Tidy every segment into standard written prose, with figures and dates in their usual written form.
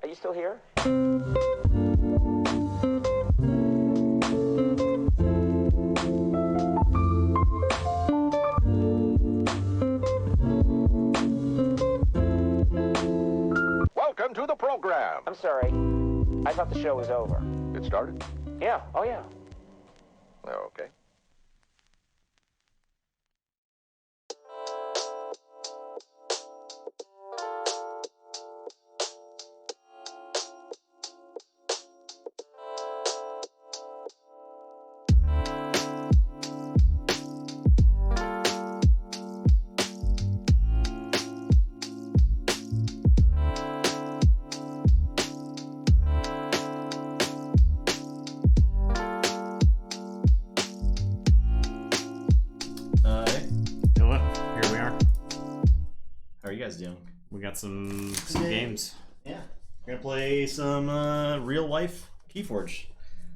you still here? Welcome to the program. I'm sorry. I thought the show was over. It started? Yeah. Oh, yeah. Okay. Doing? We got some games. Yeah, we're gonna play some real life Keyforge,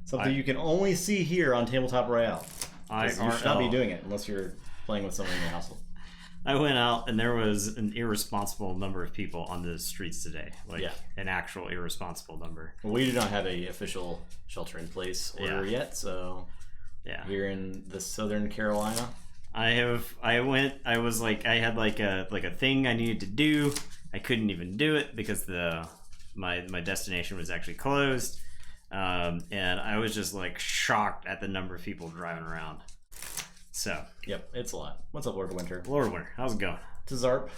something you can only see here on Tabletop Royale. You should not be doing it unless you're playing with someone in your household. I went out and there was an irresponsible number of people on the streets today, an actual irresponsible number. Well, we do not have a official shelter-in-place order yet, so here in the Southern Carolina. I was like, I had like a thing I needed to do. I couldn't even do it because my destination was actually closed, and I was just like shocked at the number of people driving around. So yep, it's a lot. What's up, Lord of Winter? Lord of Winter, how's it going? Tazarp,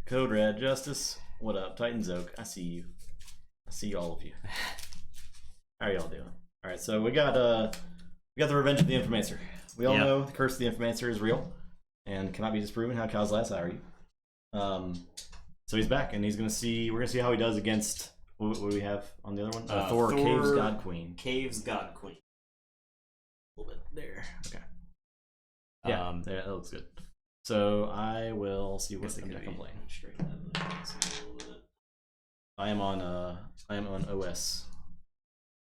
Code Red, Justice. What up, Titans Oak? I see you. I see all of you. How are y'all doing? All right, so we got the Revenge of the Infomancer. We all know the curse of the Infomancer is real and cannot be disproven. How cows last hour you? So he's back, and we're gonna see how he does against what do we have on the other one? Thor, Caves God Queen. Caves God Queen. A little bit there. Okay. Yeah, that looks good. So I will see what deck I'm playing. I am on OS.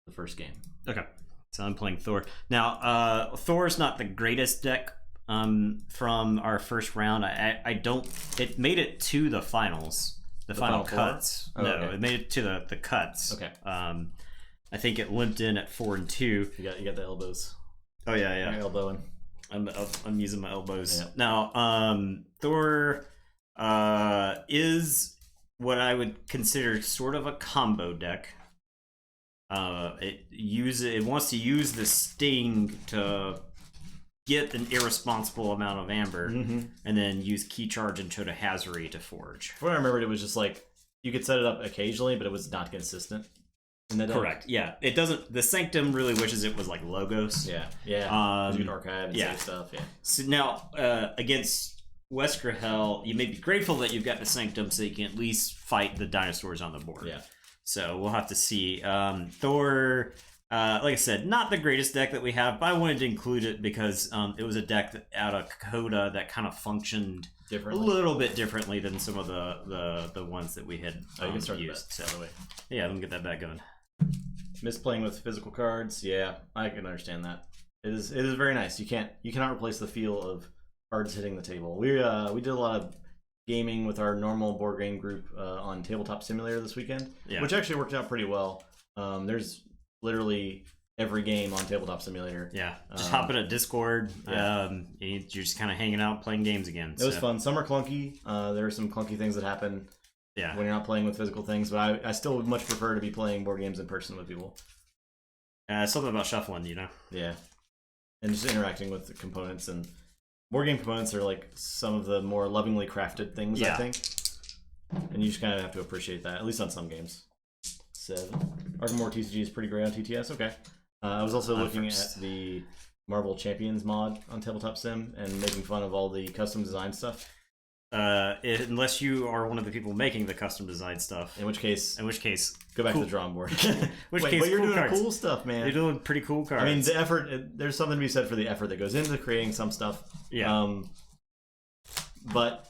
The first game. Okay. So I'm playing Thor. Now, Thor's not the greatest deck from our first round. It made it to the finals. The final cuts. Oh, no, okay. It made it to the cuts. Okay. I think it limped in at 4-2. You got the elbows. Oh yeah. You're elbowing. I'm using my elbows. Yeah. Now, Thor is what I would consider sort of a combo deck. It wants to use the sting to get an irresponsible amount of amber, and then use key charge and Chota Hazari to forge. From what I remembered, it was just like you could set it up occasionally, but it was not consistent. Correct. Yeah, it doesn't. The Sanctum really wishes it was like Logos. Yeah. You can archive and save stuff. Yeah. So now against Wesker Hell, you may be grateful that you've got the Sanctum, so you can at least fight the dinosaurs on the board. Yeah. So we'll have to see. Thor, like I said, not the greatest deck that we have, but I wanted to include it because it was a deck out of Coda that kind of functioned a little bit differently than some of the ones that we had you can start used. by the way. Yeah, let me get that back going. Miss playing with physical cards. Yeah, I can understand that. It is very nice. You cannot replace the feel of cards hitting the table. We did a lot of gaming with our normal board game group on Tabletop Simulator this weekend, which actually worked out pretty well. There's literally every game on Tabletop Simulator. Yeah, just hop in a Discord. You're just kind of hanging out, playing games again. It was fun. Some are clunky. There are some clunky things that happen when you're not playing with physical things, but I still would much prefer to be playing board games in person with people. Something about shuffling, Yeah, and just interacting with the components, and board game components are like some of the more lovingly crafted things, I think. And you just kind of have to appreciate that, at least on some games. 7. Arkham TCG is pretty great on TTS. Okay. I was also looking at the Marvel Champions mod on Tabletop Sim and making fun of all the custom design stuff. Unless you are one of the people making the custom design stuff. In which case, go back to the drawing board. But you're doing cool stuff, man. You're doing pretty cool cards. I mean, the effort. There's something to be said for the effort that goes into creating some stuff. Yeah. But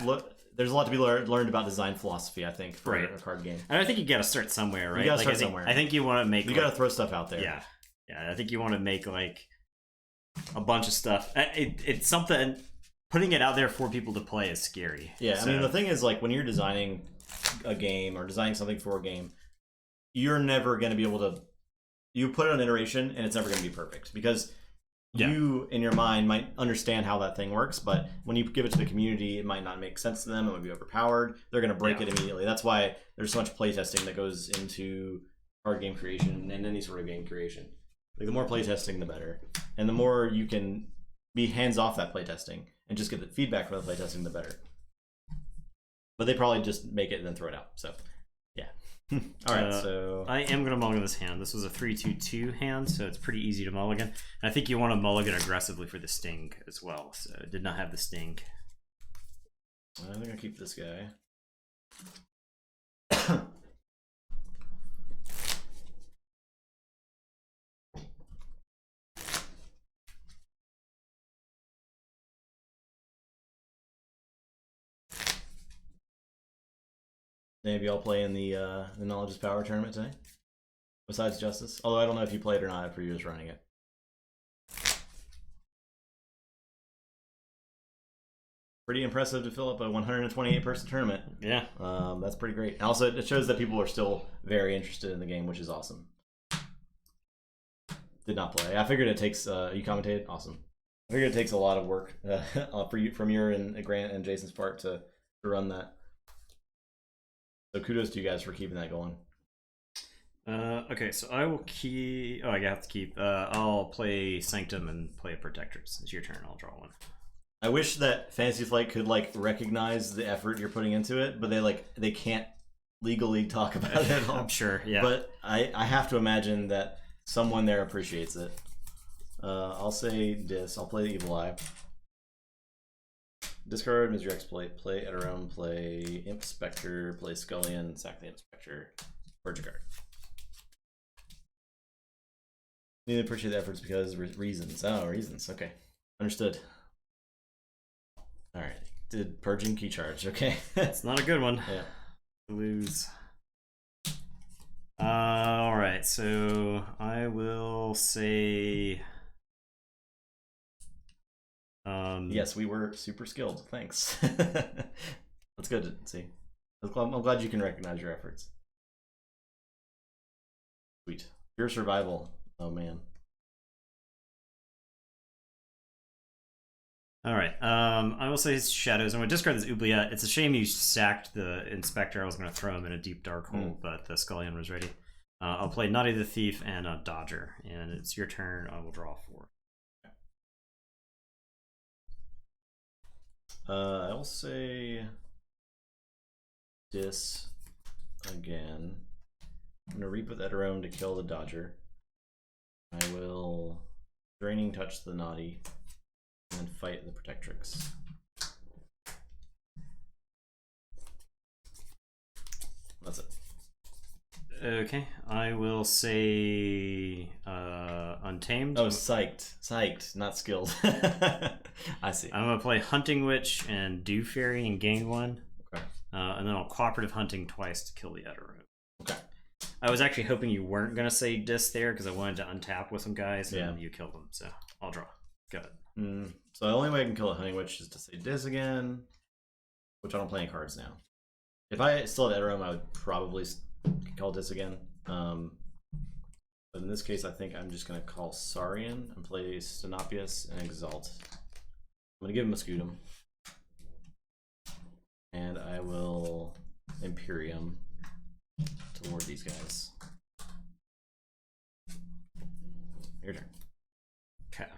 look, there's a lot to be learned about design philosophy, I think, for a card game. And I think you got to start somewhere, right? You got to start somewhere. I think you want to make. You got to throw stuff out there. Yeah. I think you want to make like a bunch of stuff. It's something. Putting it out there for people to play is scary. Yeah, I mean, the thing is, like, when you're designing a game or designing something for a game, you're never going to be able to. You put it on iteration, and it's never going to be perfect because you in your mind might understand how that thing works, but when you give it to the community, it might not make sense to them. It might be overpowered. They're going to break it immediately. That's why there's so much playtesting that goes into card game creation and any sort of game creation. Like the more playtesting, the better, and the more you can be hands off that playtesting and just get the feedback from the playtesting, the better. But they probably just make it and then throw it out. So, yeah. All right. So I am gonna mulligan this hand. This was a 3/2/2 hand, so it's pretty easy to mulligan. And I think you want to mulligan aggressively for the sting as well. So it did not have the sting. I'm gonna keep this guy. Maybe I'll play in the Knowledge is Power tournament today. Besides Justice, although I don't know if you played or not after you was running it. Pretty impressive to fill up a 128 person tournament. Yeah, that's pretty great. And also, it shows that people are still very interested in the game, which is awesome. Did not play. I figured it takes. You commentated, awesome. I figured it takes a lot of work for you, from your and Grant and Jason's part to run that. So kudos to you guys for keeping that going. Okay, so I will keep. Oh, I have to keep. I'll play Sanctum and play Protectress. It's your turn. I'll draw one. I wish that Fantasy Flight could recognize the effort you're putting into it, but they can't legally talk about it at all. I'm sure. Yeah. But I have to imagine that someone there appreciates it. I'll say this. I'll play the Evil Eye. Discard Misery Exploit, play Eterum, play Imp Spectre, play Scullion, sack the Imp Spectre, purge a card. Need to appreciate the efforts because reasons. Oh, reasons. Okay. Understood. Alright. Did purging key charge. Okay. It's not a good one. Yeah. Lose. Alright, so I will say. Yes, we were super skilled. Thanks. That's good to see. I'm glad you can recognize your efforts. Sweet. Pure survival. Oh man. Alright, I will say Shadows. I'm going to discard this Oubliette. It's a shame you sacked the Inspector. I was going to throw him in a deep dark hole, but the Scullion was ready. I'll play Naughty the Thief and a Dodger, and it's your turn. I will draw 4. I will say this again. I'm going to Reap with Eterum to kill the Dodger. I will Draining Touch the Naughty and then fight the Protectrix. That's it. Okay, I will say Untamed. Oh, psyched, not skilled. I see. I'm gonna play Hunting Witch and Dew Fairy and gain 1. Okay. And then I'll Cooperative Hunting twice to kill the Eterum. Okay. I was actually hoping you weren't gonna say Dis there because I wanted to untap with some guys and you killed them. So I'll draw. Go ahead. So the only way I can kill a Hunting Witch is to say Dis again, which I don't play any cards now. If I still had Eterum, I would probably call Dis again. But in this case, I think I'm just going to call Saurian and play Stenopius and Exalt. I'm going to give him a Scutum. And I will Imperium to ward these guys. Your turn. Okay.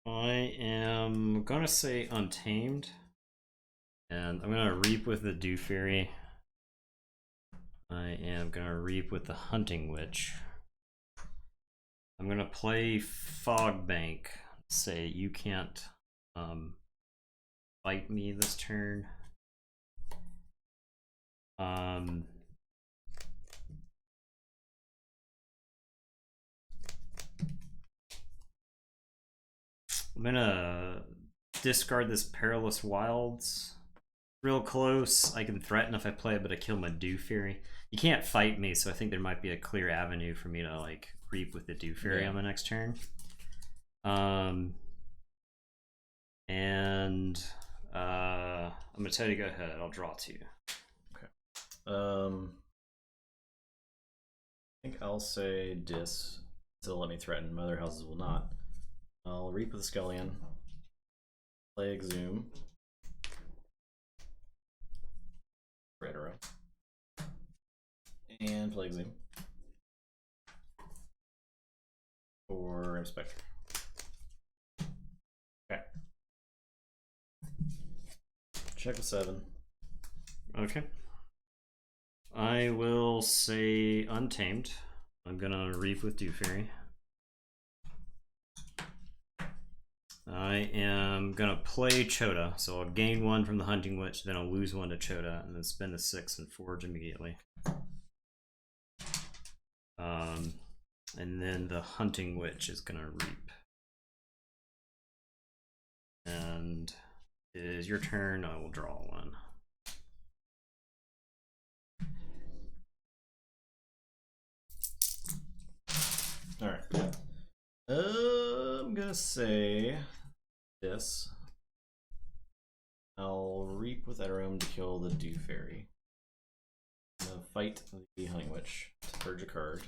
I am gonna say Untamed, and I'm gonna Reap with the Dew Fairy. I am gonna Reap with the Hunting Witch. I'm gonna play Fog Bank. Say you can't fight me this turn. I'm gonna discard this Perilous Wilds. Real close. I can threaten if I play it, but I kill my Dew Fury. You can't fight me, so I think there might be a clear avenue for me to like reap with the Dew Fury on the next turn. I'm gonna tell you to go ahead. I'll draw 2. Okay. I think I'll say Dis. It'll let me threaten. My other houses will not. I'll reap with the Scullion. Play Exhume. Right around. And play Exhume. For Inspector. Okay. Check with 7. Okay. I will say Untamed. I'm gonna reap with Dew Fury. I am gonna play Chota, so I'll gain 1 from the Hunting Witch, then I'll lose 1 to Chota, and then spend a 6 and Forge immediately. And then the Hunting Witch is gonna reap. And it is your turn. I will draw 1. All right. I'm gonna say this. I'll reap with Edorum to kill the Dew Fairy. I'm gonna fight the Hunting Witch to purge a card.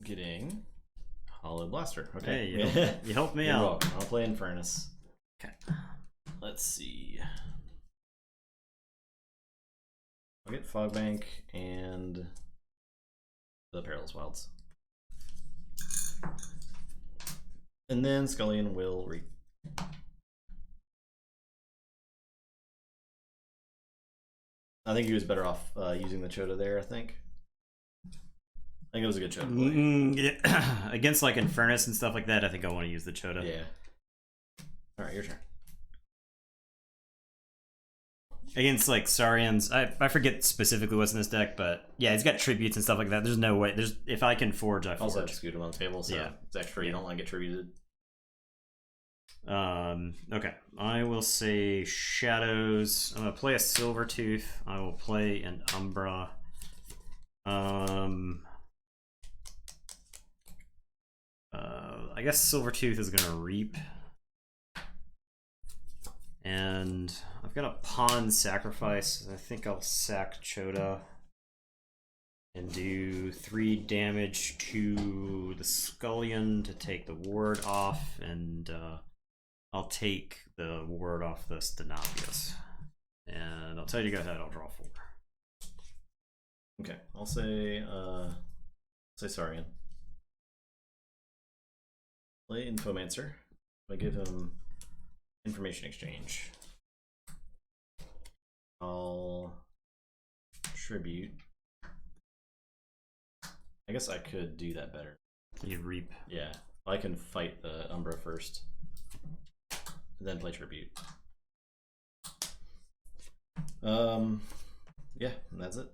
Getting Hollow Blaster. Okay. Hey, you helped me You're out. welcome. I'll play Infernus. Okay. Let's see. I'll get Fogbank and the Perilous Wilds. And then Scullion will reap. I think he was better off using the Chota there, I think. I think it was a good Chota play. Yeah. Against like Infernus and stuff like that, I think I want to use the Chota. Yeah. Alright, your turn. Against like Saurians, I forget specifically what's in this deck, but yeah, he's got tributes and stuff like that. There's no way. If I can forge, I forge. Also execute him on the table, so yeah. It's extra. You don't want to get tributed. Okay. I will say Shadows. I'm gonna play a Silvertooth. I will play an Umbra. I guess Silvertooth is gonna reap. And I've got a pawn sacrifice. I think I'll sack Chota and do 3 damage to the Scullion to take the ward off, and I'll take the ward off the Stenopius. And I'll tell you to go ahead, I'll draw 4. Okay, I'll say Saurian. Play Infomancer. I give him Information Exchange. I'll tribute. I guess I could do that better. You reap. Yeah, I can fight the Umbra first, and then play tribute. Yeah, that's it.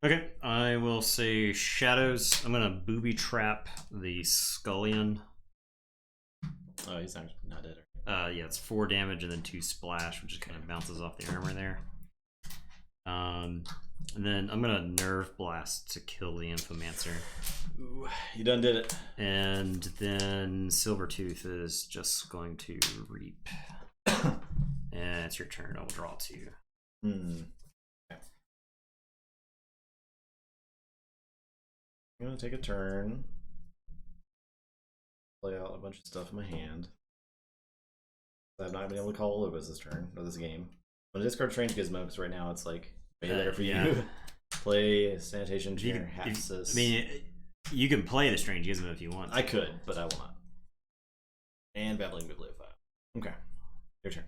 Okay, I will say Shadows. I'm gonna booby trap the Scullion. Oh, he's not dead. Yeah, it's 4 damage and then 2 splash, which just kind of bounces off the armor there. And then I'm gonna Nerve Blast to kill the Infomancer. Ooh, you done did it. And then Silvertooth is just going to reap. And it's your turn. I'll draw 2. I'm gonna take a turn, play out a bunch of stuff in my hand. I've not been able to call Lobos this turn, or this game. I'm gonna discard Strange Gizmo, because right now it's like way better for you. Play Sanitation Engineer, Hapsis. I mean, you can play the Strange Gizmo if you want. I could, but I will not. And Babbling Bibliophile. Okay, your turn.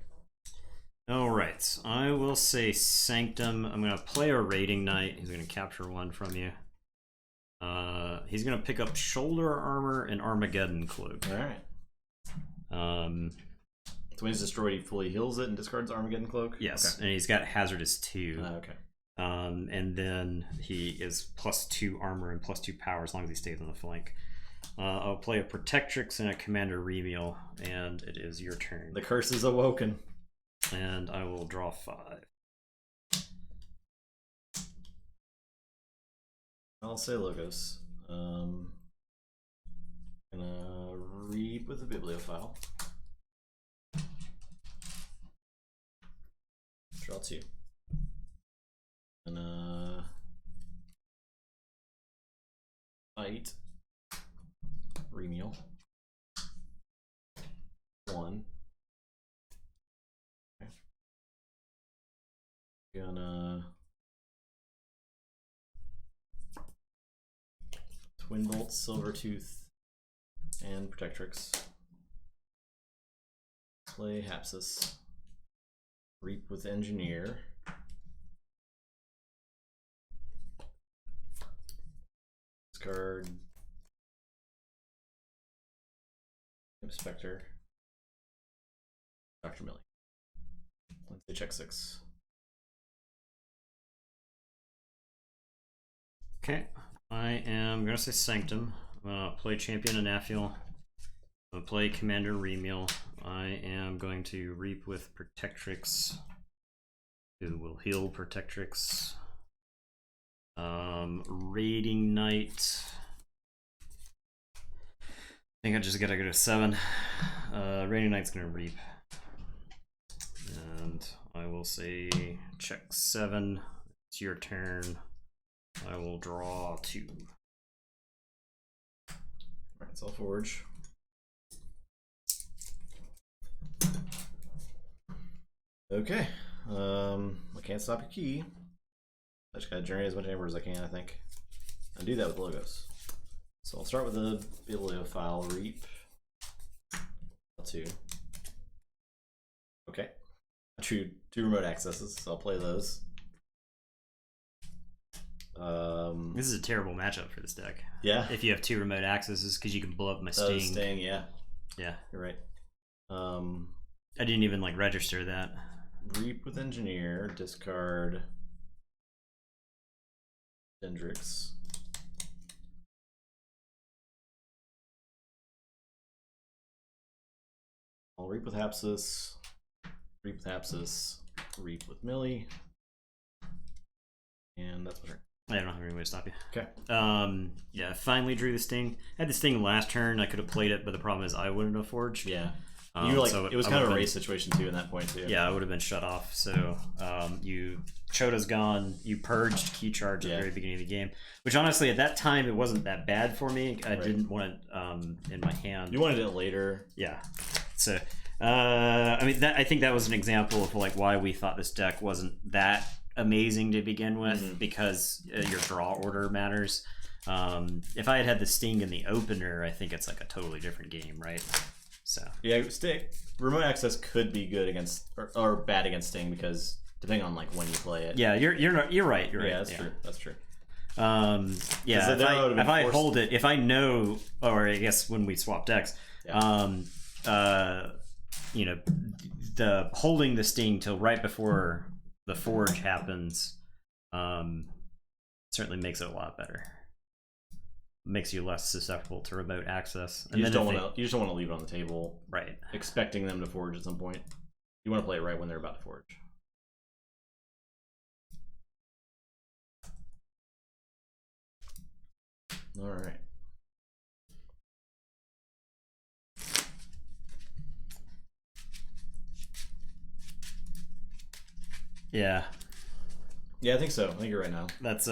Alright, I will say Sanctum. I'm going to play a Raiding Knight. He's going to capture one from you. He's going to pick up Shoulder Armor and Armageddon Cloak. Alright. So when he's destroyed, he fully heals it and discards Armageddon Cloak? Yes, okay. And he's got Hazardous 2. Okay. And then he is +2 armor and +2 power as long as he stays on the flank. I'll play a Protectrix and a Commander Remeal, and it is your turn. The curse is awoken. And I will draw 5. I'll say Logos. Gonna reap with a Bibliophile. Draw 2. Gonna fight. Remeal. 1. Okay. Gonna Twin Bolt, Silvertooth, and Protectrix. Play Hapsis. Reap with Engineer. Discard Inspector. Dr. Millie. Let's say check 6. Okay, I am going to say Sanctum. I'm going to play Champion Anaphiel. I'm going to play Commander Remeal. I am going to reap with Protectrix, who will heal Protectrix. Raiding Knight. I think I just gotta go to 7. Raiding Knight's gonna reap. And I will say check 7. It's your turn. I will draw 2. Alright, so I'll forge. Okay. I can't stop your key. I just gotta generate as much amber as I can, I think. I do that with Logos. So I'll start with the Bibliophile Reap. 2. Okay. I drew 2 remote accesses, so I'll play those. This is a terrible matchup for this deck. Yeah. If you have 2 remote accesses, because you can blow up my Sting. Sting, yeah. Yeah. You're right. I didn't even like register that. Reap with Engineer, discard Dendrix. I'll reap with Hapsis, reap with Hapsis, reap with Millie, and that's my turn. I don't have any way to stop you. Okay. Yeah, I finally drew the Sting. I had the Sting last turn. I could have played it, but the problem is I wouldn't have forged. Yeah. You were like, so it was kind of a race situation too in that point too. Yeah, I would have been shut off. So Choda's gone. You purged Key Charge at the very beginning of the game, which honestly at that time it wasn't that bad for me. I didn't want it in my hand. You wanted it later. Yeah. So I mean, I think that was an example of like why we thought this deck wasn't that amazing to begin with, because your draw order matters. If I had had the Sting in the opener, I think it's like a totally different game, right? So yeah, remote access could be good against or bad against Sting because depending on like when you play it. Yeah, you're right. You're right. Yeah, that's true. That's true. Yeah, if I hold it, if I know, or I guess when we swap decks, you know, the holding the Sting till right before the forge happens, certainly makes it a lot better. Makes you less susceptible to remote access. And you just don't want to leave it on the table, right? Expecting them to forge at some point. You want to play it right when they're about to forge. All right. Yeah. Yeah, I think so. I think you're right now. That is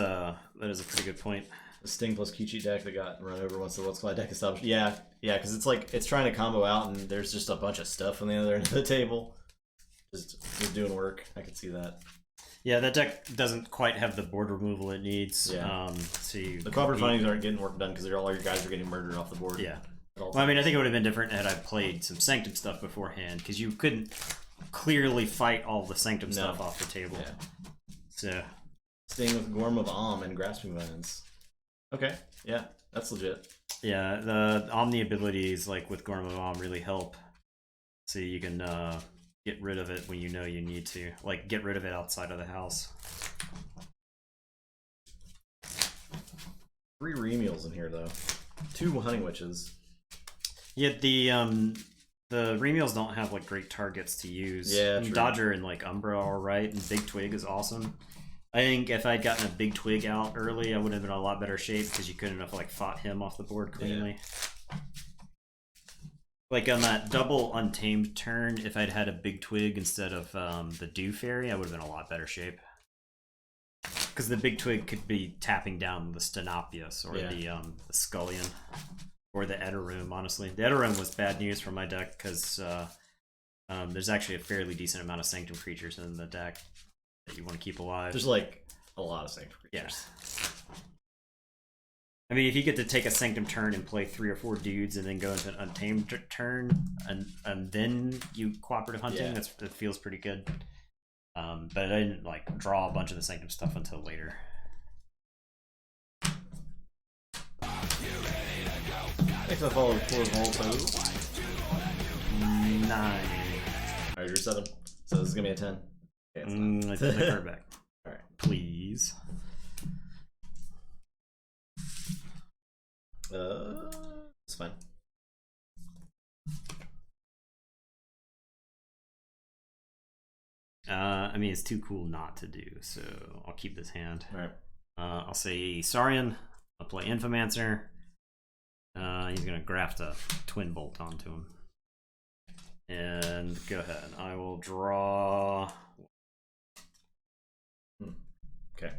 a pretty good point. The Sting plus key cheat deck that got run over once the World's Collide deck established. Yeah, because it's like it's trying to combo out, and there's just a bunch of stuff on the other end of the table, just doing work. I could see that. Yeah, that deck doesn't quite have the board removal it needs. Yeah. The cooperative findings aren't getting work done because all your guys are getting murdered off the board. Yeah. Well, I mean, I think it would have been different had I played some Sanctum stuff beforehand, because you couldn't clearly fight all the Sanctum stuff off the table. Yeah. So Staying with Gorm of Om and Grasping Vines. Okay, yeah, that's legit. yeah, the Omni abilities like with Gorm of Om really help. So you can get rid of it when you know you need to. Like get rid of it outside of the house. 3 Remeals in here though. 2 Hunting Witches. Yeah, the Remeals don't have like great targets to use. Yeah, true. Dodger and like Umbra are right, and Big Twig is awesome. I think if I'd gotten a Big Twig out early, I would have been in a lot better shape because you couldn't have like fought him off the board cleanly. Yeah. Like on that double Untamed turn, if I'd had a Big Twig instead of the Dew Fairy, I would have been in a lot better shape. Because the Big Twig could be tapping down the Stenopius or the Scullion. Or the Edarum, honestly. The Edarum was bad news for my deck because there's actually a fairly decent amount of Sanctum creatures in the deck that you want to keep alive. There's like a lot of Sanctum creatures. Yeah. I mean, if you get to take a Sanctum turn and play 3 or 4 dudes and then go into an Untamed turn and then you cooperative hunting, that feels pretty good. But I didn't like draw a bunch of the Sanctum stuff until later. Next up, follow the 4 Volto. 9. Alright, you're 7. So this is gonna be a 10. Okay, I take my card back. Alright. Please. It's fine. I mean, it's too cool not to do, so I'll keep this hand. Alright. I'll say Saurian. I'll play Infomancer. He's gonna graft a Twin Bolt onto him. And go ahead. I will draw. Okay.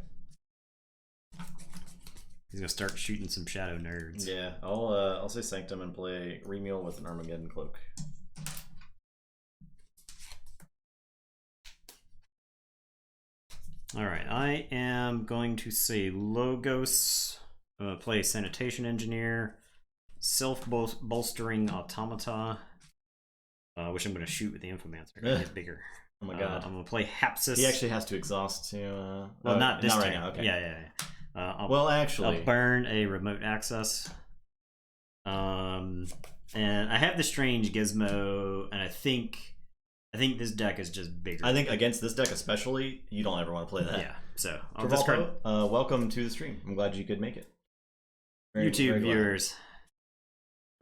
He's gonna start shooting some shadow nerds. Yeah, I'll say Sanctum and play Remeal with an Armageddon Cloak. Alright, I am going to say Logos. I'm gonna play Sanitation Engineer. Self-bolstering Automata. Which I'm gonna shoot with the Infomancer. Get bigger. Oh my god. I'm gonna play Hapsis. He actually has to exhaust to. Well, not this not turn. right now. Okay. Yeah. Well, actually, I'll burn a remote access. And I have the strange gizmo, and I think this deck is just bigger. I think against this deck especially, you don't ever want to play that. Yeah. So I'll Travolta, discard. welcome to the stream. I'm glad you could make it. YouTube viewers.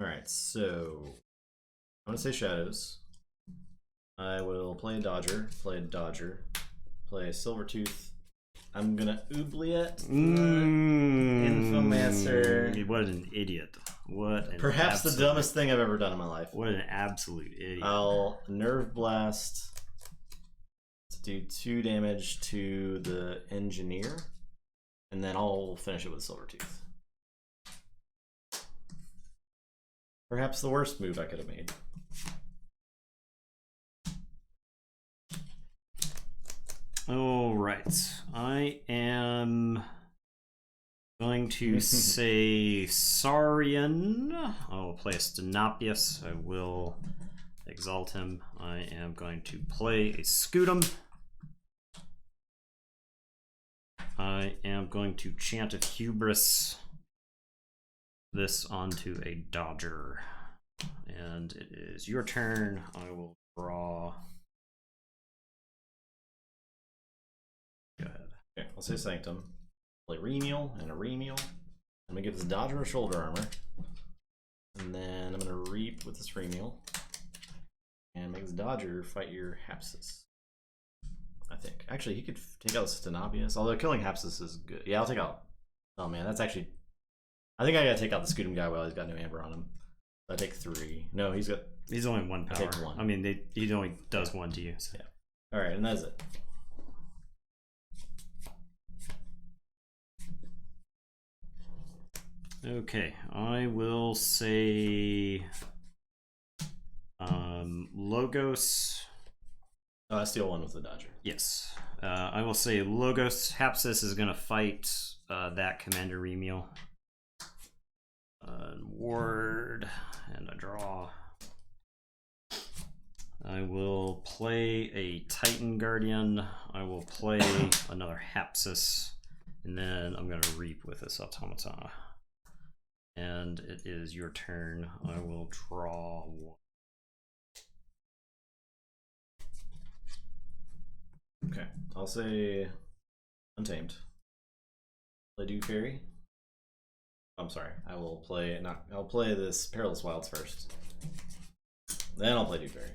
All right, so I'm gonna say Shadows. I will play Dodger, play Silvertooth. I'm gonna Oubliette. Infomancer. What an idiot. Perhaps the dumbest thing I've ever done in my life. What an absolute idiot. I'll Nerve Blast to do 2 damage to the Engineer, and then I'll finish it with Silvertooth. Perhaps the worst move I could have made. All right, I am going to say Saurian. I will play a Stenopius. I will exalt him. I am going to play a Scutum. I am going to chant of Hubris this onto a Dodger. And it is your turn. I will draw. Go ahead. Okay, I'll say Sanctum. Play Remeal and a Remeal. I'm gonna give this Dodger a shoulder armor. And then I'm gonna Reap with this Remeal. And make this Dodger fight your Hapsis. I think. Actually, he could take out Stenopius. Although killing Hapsis is good. Yeah, I'll take out. Oh man, that's actually. I think I gotta take out the Scutum guy while he's got no Amber on him. I take 3. No, he's only 1 power. I take 1. I mean, he only does 1 to you. So. Yeah. All right, and that's it. Okay, I will say Logos. Oh, I steal 1 with the Dodger. Yes. I will say Logos. Hapsis is going to fight that Commander Remeal. Ward, and a draw. I will play a Titan Guardian. I will play another Hapsis, and then I'm going to reap with this Automata. And it is your turn. I will draw one. Okay, I'll say Untamed. Play Dew Fairy. I'm sorry. I will play I'll play this Perilous Wilds first. Then I'll play Dew Fairy.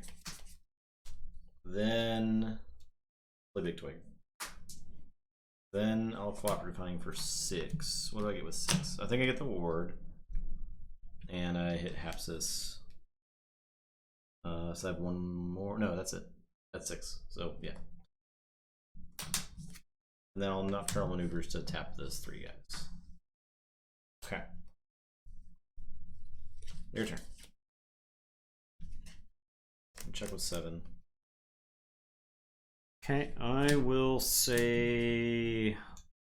Then play Big Twig. Then I'll Cooperative Hunting for 6. What do I get with 6? I think I get the Ward. And I hit Hapsis. So I have one more. No, that's it. That's 6. So yeah. And then I'll Nocturnal Maneuvers to tap those 3 guys. Okay. Your turn. Check with 7. Okay, I will say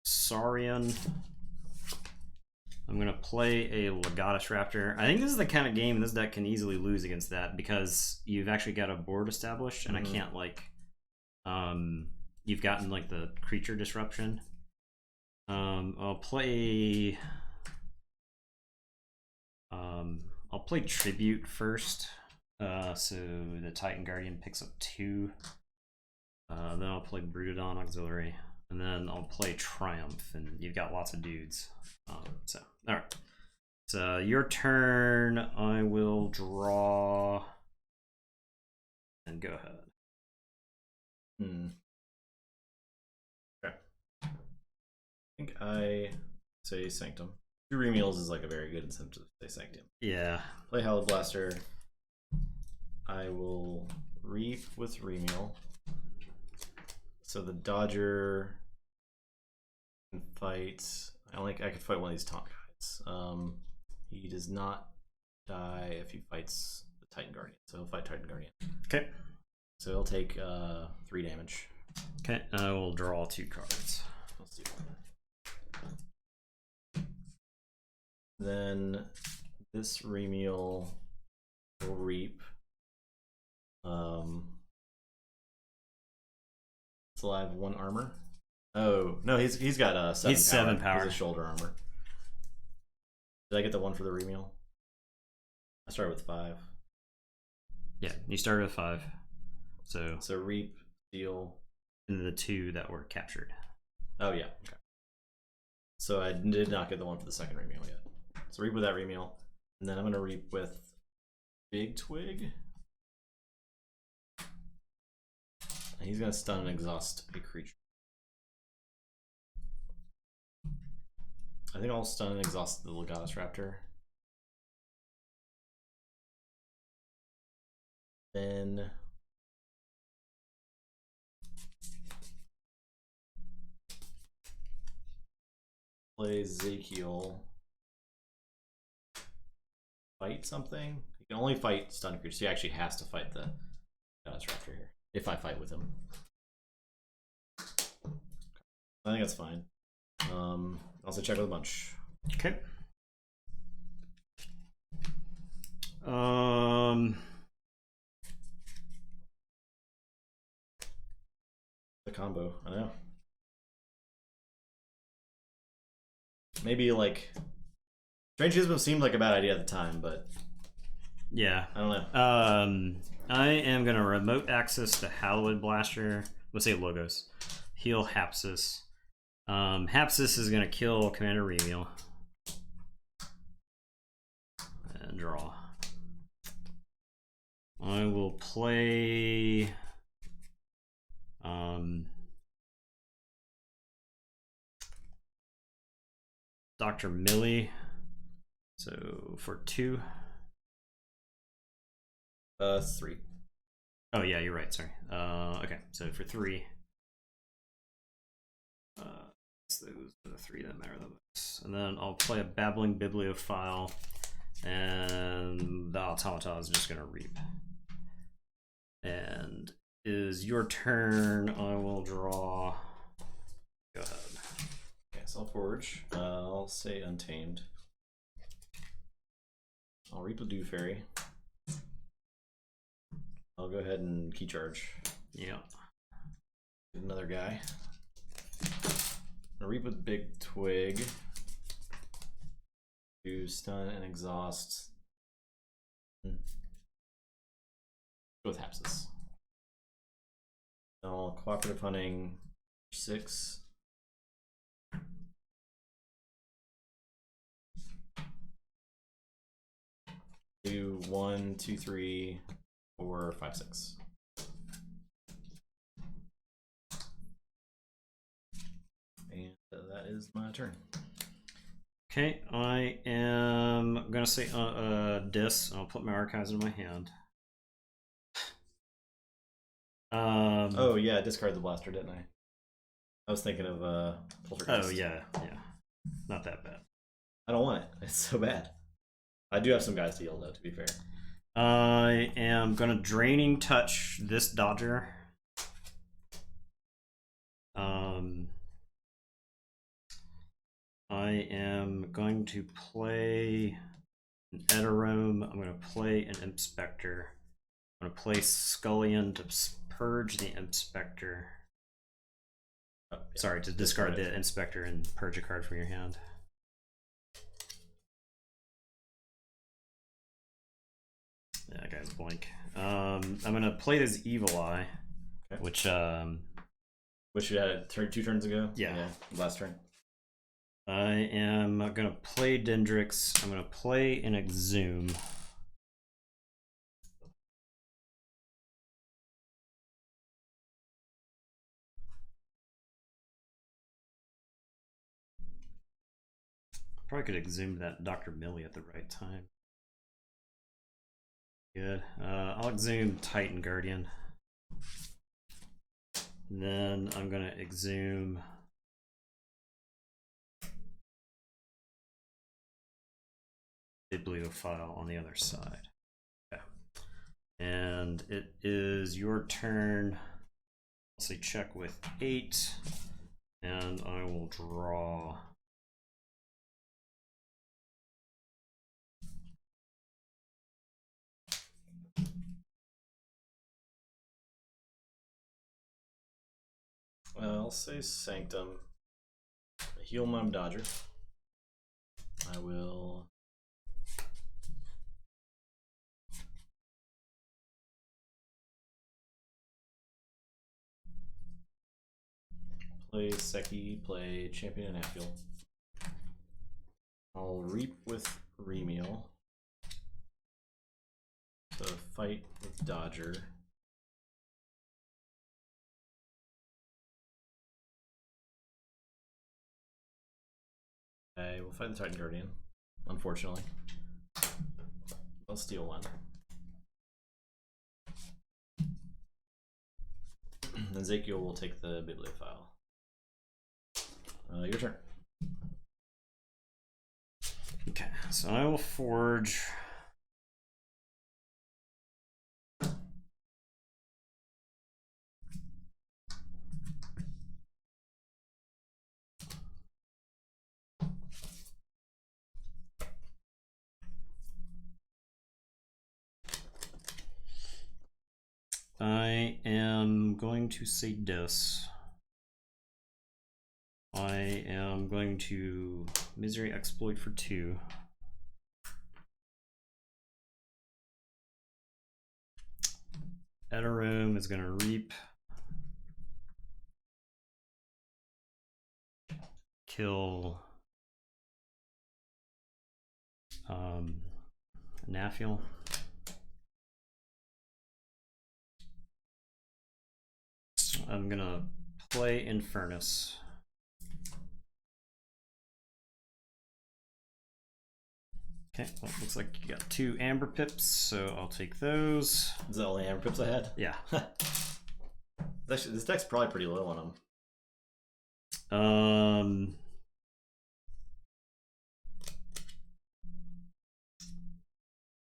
Saurian. I'm gonna play a Legatus Raptor. I think this is the kind of game this deck can easily lose against that because you've actually got a board established, and I can't like, you've gotten like the creature disruption. I'll play Tribute first. So the Titan Guardian picks up 2. Then I'll play Brutodon Auxiliary, and then I'll play Triumph, and you've got lots of dudes. So, all right. So your turn. I will draw, and go ahead. Okay. I think I say Sanctum. 2 remeals is like a very good incentive to say Sanctum. Yeah. Play Hallowed Blaster. I will reap with remeal. So the Dodger can fight. I could fight one of these taunt guys. He does not die if he fights the Titan Guardian. So he'll fight Titan Guardian. Okay. So he'll take 3 damage. Okay. I will draw 2 cards. Let's do one. Then this remeal will reap. Still have 1 armor. Oh no, he's got 7. He's 7 power. He's a shoulder armor. Did I get the 1 for the remeal? I started with 5. Yeah, you started with 5. So reap, steal, and the 2 that were captured. Oh yeah. Okay. So I did not get the 1 for the second remeal yet. So reap with that remeal, and then I'm gonna reap with Big Twig. And he's gonna stun and exhaust a creature. I think I'll stun and exhaust the Legatus Raptor. Then play Ezekiel. Fight something? He can only fight stun creatures. He actually has to fight the Legatus Raptor here. If I fight with him. I think that's fine. Also check with a bunch. Okay. The combo, I know. Maybe like Strange Hism seemed like a bad idea at the time, but yeah, I don't know. I am gonna remote access the Hallowed Blaster. Let's say Logos. Heal Hapsis. Hapsis is gonna kill Commander Remeal. And draw. I will play Dr. Millie. So for 2. 3. Oh yeah, you're right, sorry. Okay, so for 3. So those are the 3 that matter the most. And then I'll play a Babbling Bibliophile, and the Automata is just gonna reap. And is your turn. I will draw. Go ahead. Okay, so I'll forge. I'll say Untamed. I'll reap a Dew Fairy. I'll go ahead and key charge. Yeah. Get another guy. Reap with Big Twig. Do stun and exhaust. Go with Hapsis. I'll cooperative hunting 6. Do 1, 2, 3, 4, 5, 6. And that is my turn. Okay, I am gonna say dis. I'll put my archives in my hand. Oh yeah, I discarded the blaster, didn't I? I was thinking of Poltergeist. Oh yeah. Not that bad. I don't want it. It's so bad. I do have some guys to heal though, to be fair. I am gonna draining touch this Dodger. I am going to play an Eterome. I'm going to play an Inspector. I'm going to play Scullion to purge the Inspector. Oh, yeah. Sorry, to discard the Inspector and purge a card from your hand. Yeah, that guy's blank. I'm going to play this Evil Eye, okay. which you had it 2 turns ago? Yeah. Last turn. I am going to play Dendrix. I'm going to play an Exhume. Probably could exhume that Dr. Millie at the right time. Good. I'll exhume Titan Guardian. Then I'm going to exhume Bibliophile on the other side. Okay. And it is your turn. Let's say check with 8. And I will draw. I'll say Sanctum. Heal my Dodger. I will play Seki, play Champion and Affiel. I'll Reap with Remiel. So fight with Dodger. I will fight the Titan Guardian, unfortunately. I'll steal 1. Ezekiel will take the Bibliophile. Your turn. Okay, so I will forge. I am going to say this. I am going to Misery Exploit for 2. Eterome is going to Reap. Kill Naffiel. I'm going to play Infernus. Okay, well, it looks like you got 2 Amber Pips, so I'll take those. Is that the only Amber Pips I had? Yeah. Actually, this deck's probably pretty low on them.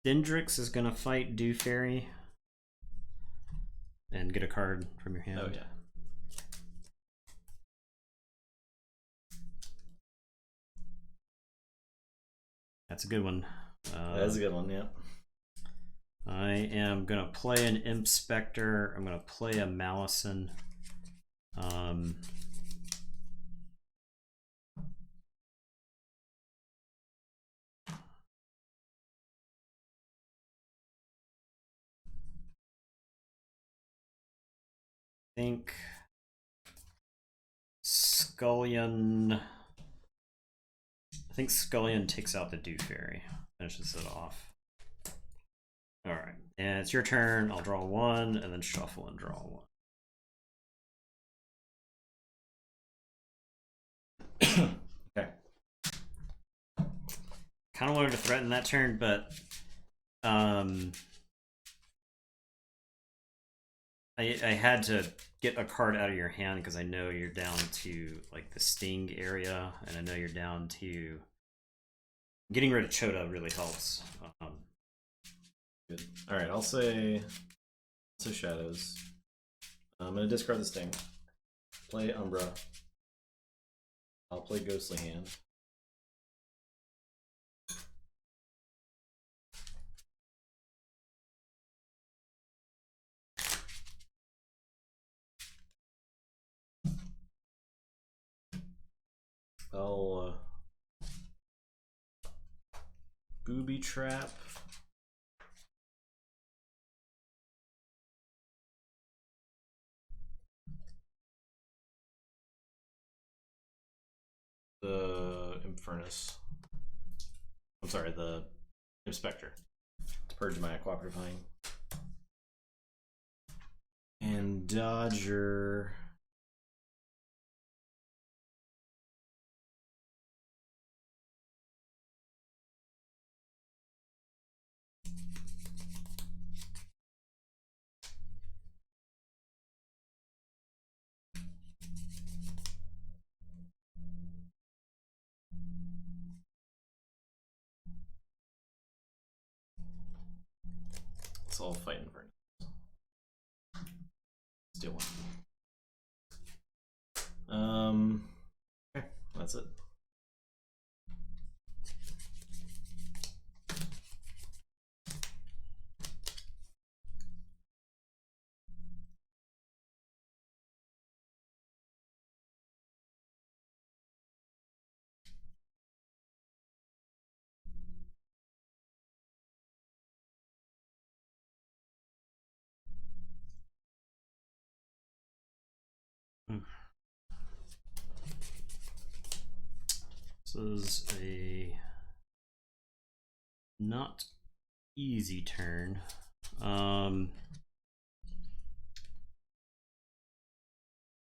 Dendrix is gonna fight Dew Fairy and get a card from your hand. Oh yeah. That's a good one. That's a good one, yeah. I am gonna play an Imp Spectre. I'm gonna play a Malison. I think Scullion. I think Scullion takes out the Dew Fairy, finishes it off. All right, and it's your turn. I'll draw one, and then shuffle and draw one. Okay. Kind of wanted to threaten that turn, but I had to get a card out of your hand because I know you're down to like the Sting area, and I know you're down to getting rid of Chota really helps. Good. All right, I'll say Shadows. I'm gonna discard the Sting. Play Umbra. I'll play Ghostly Hand. I'll Booby Trap. The Infernus. I'm sorry, the Inspector. To purge my cooperative hunting. And Dodger. It's all fighting for it. Steal one. Okay, that's it. This is a not easy turn. I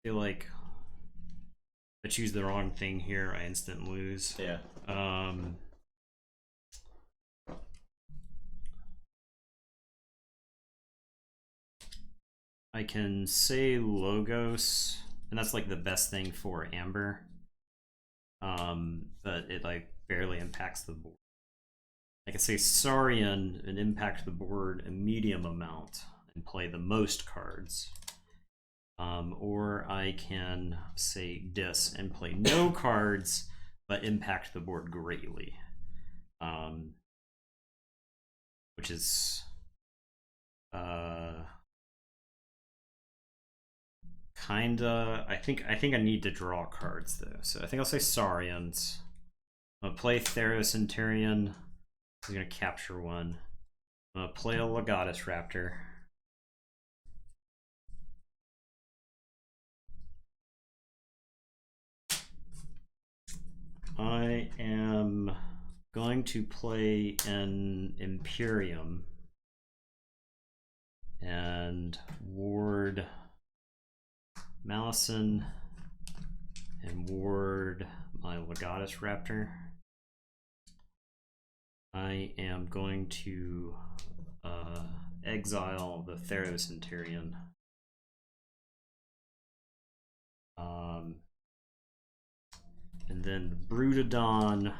feel like if I choose the wrong thing here, I instant lose. Yeah. I can say Logos, and that's like the best thing for Amber. But it like barely impacts the board. I can say Saurian and impact the board a medium amount and play the most cards. Or I can say Dis and play no cards but impact the board greatly. Which is kinda. I think I need to draw cards though. So I think I'll say Saurians. I'm gonna play Theros Centurion. He's gonna capture one. I'm gonna play a Legatus Raptor. I am going to play an Imperium and ward Malison and ward my Legatus Raptor. I am going to exile the Theros Centurion. And then Brutodon.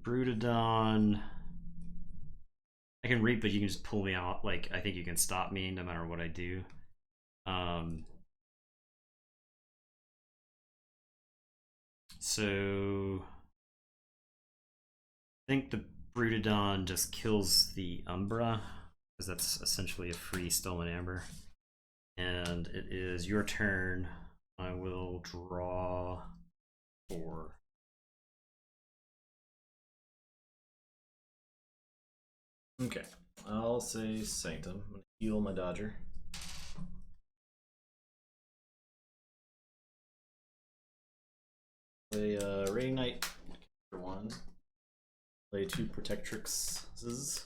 Brutodon I can reap, but you can just pull me out. Like, I think you can stop me no matter what I do. So I think the Brutodon just kills the Umbra, because that's essentially a free stolen amber. And it is your turn. I will draw 4. Okay, I'll say Sanctum. I'm gonna heal my Dodger. Play Rating Knight for 1. Play 2 Protectrixes.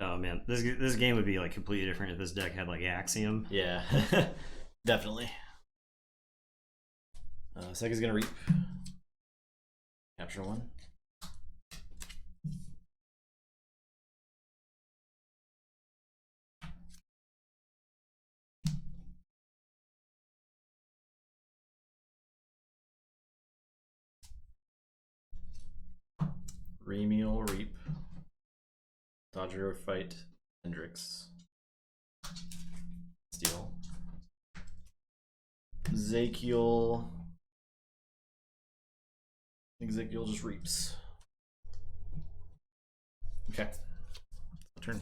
Oh man, this game would be like completely different if this deck had like Axiom. Yeah, definitely. Second's gonna reap. Capture 1. Remiel reap. Dodger fight Hendrix. Steal. Zakiel. I think Zakiel just reaps. Okay. Turn.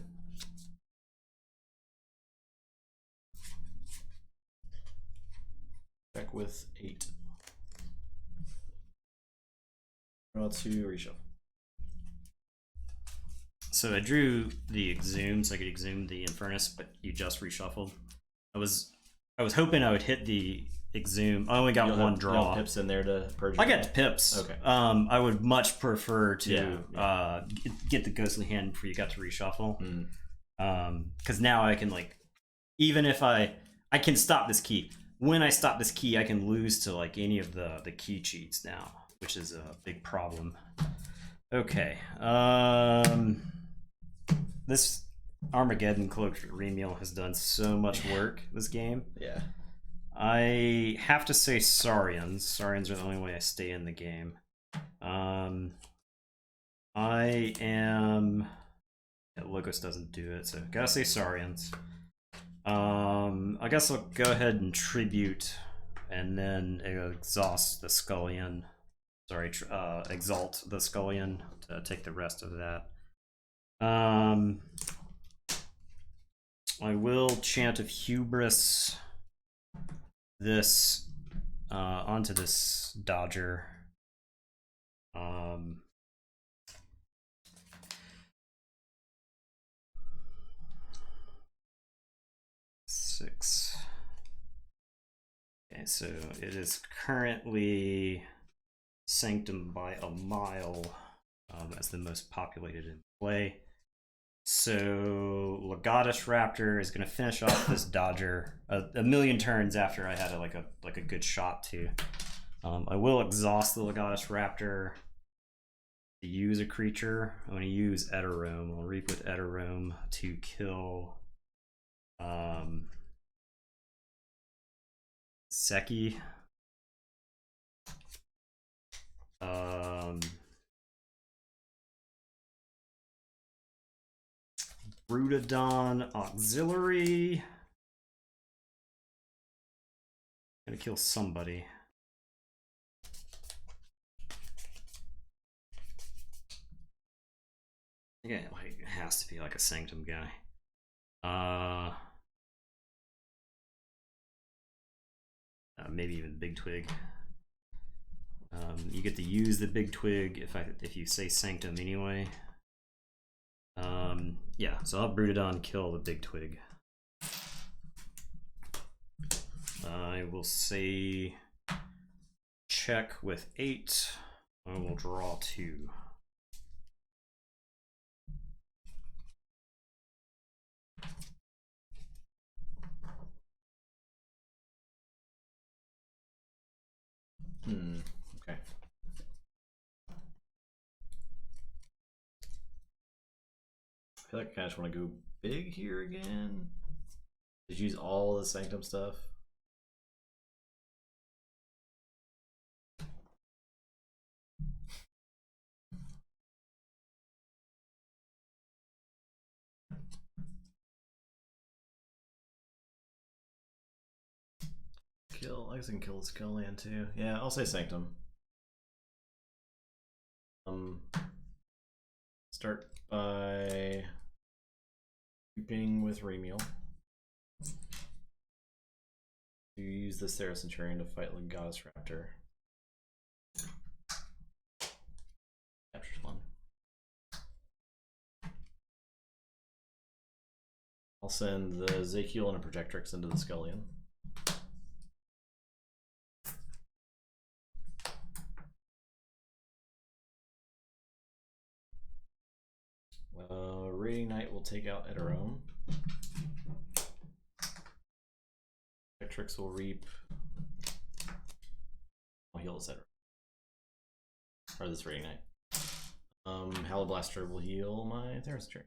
Back with 8. Draw 2, reshuffle. So I drew the Exhume so I could Exhume the Infernus, but you just reshuffled. I was hoping I would hit the Exhume. I only got one draw. Pips in there to purge. I got pips. Okay. I would much prefer to get the Ghostly Hand before you got to reshuffle. Because now I can, like, even if I can stop this key. When I stop this key, I can lose to like any of the key cheats now, which is a big problem. Okay. This Armageddon Cloaked Remiel has done so much work this game. Yeah. I have to say Saurians. Saurians are the only way I stay in the game. I am... Yeah, Logos doesn't do it, so gotta say Saurians. I guess I'll go ahead and Tribute, and then exhaust the Scullion. Sorry, Exalt the Scullion to take the rest of that. I will Chant of Hubris this onto this Dodger. 6. Okay, so it is currently Sanctum by a mile as the most populated in play. So Legatus Raptor is going to finish off this Dodger a million turns after I had a good shot to. I will exhaust the Legatus Raptor to use a creature. I'm going to use Eterome. I'll reap with Eterome to kill Seki. Brutodon Auxiliary. Gonna kill somebody. I think it has to be like a Sanctum guy. Maybe even Big Twig. You get to use the Big Twig if you say Sanctum anyway. Yeah, so I'll Brutodon kill the Big Twig. I will say check with 8. I will draw 2. Okay. I feel like I kind of just want to go big here again. Did you use all the Sanctum stuff? kill. I guess I can kill the Skull Land too. Yeah, I'll say Sanctum. Start by creeping with Remiel. You use the Sarah Centurion to fight the Goddess Raptor. Captures one. I'll send the Zakiel and a Protectrix into the Scullion. Raiding Knight will take out Eterome. Protectrix will reap. I'll heal this Eterome. Or this Raiding Knight. Halablaster will heal my Theracentury.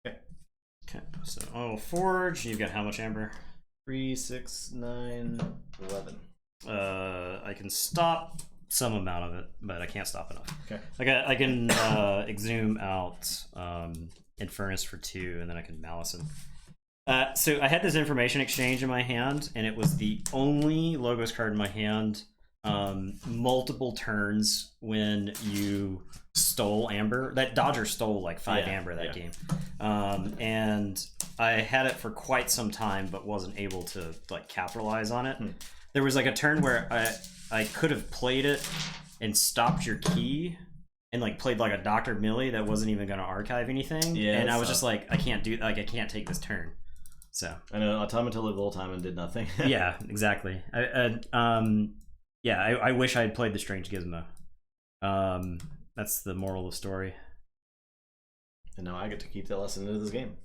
Okay. Okay, so I'll forge. You've got how much amber? 3, 6, 9, 11. I can stop some amount of it, but I can't stop enough. Okay. I can exhume out Infernus for 2, and then I can Malice him. So I had this information exchange in my hand, and it was the only Logos card in my hand multiple turns when you stole Amber. That Dodger stole like 5 Amber that game. And I had it for quite some time, but wasn't able to like capitalize on it. There was like a turn where I could have played it and stopped your key and like played like a Dr. Millie that wasn't even going to archive anything. Yeah, and I was just like, I can't take this turn. So I know Automata lived the whole time and did nothing. Yeah, exactly. I wish I had played the Strange Gizmo. That's the moral of the story. And now I get to keep that lesson into this game.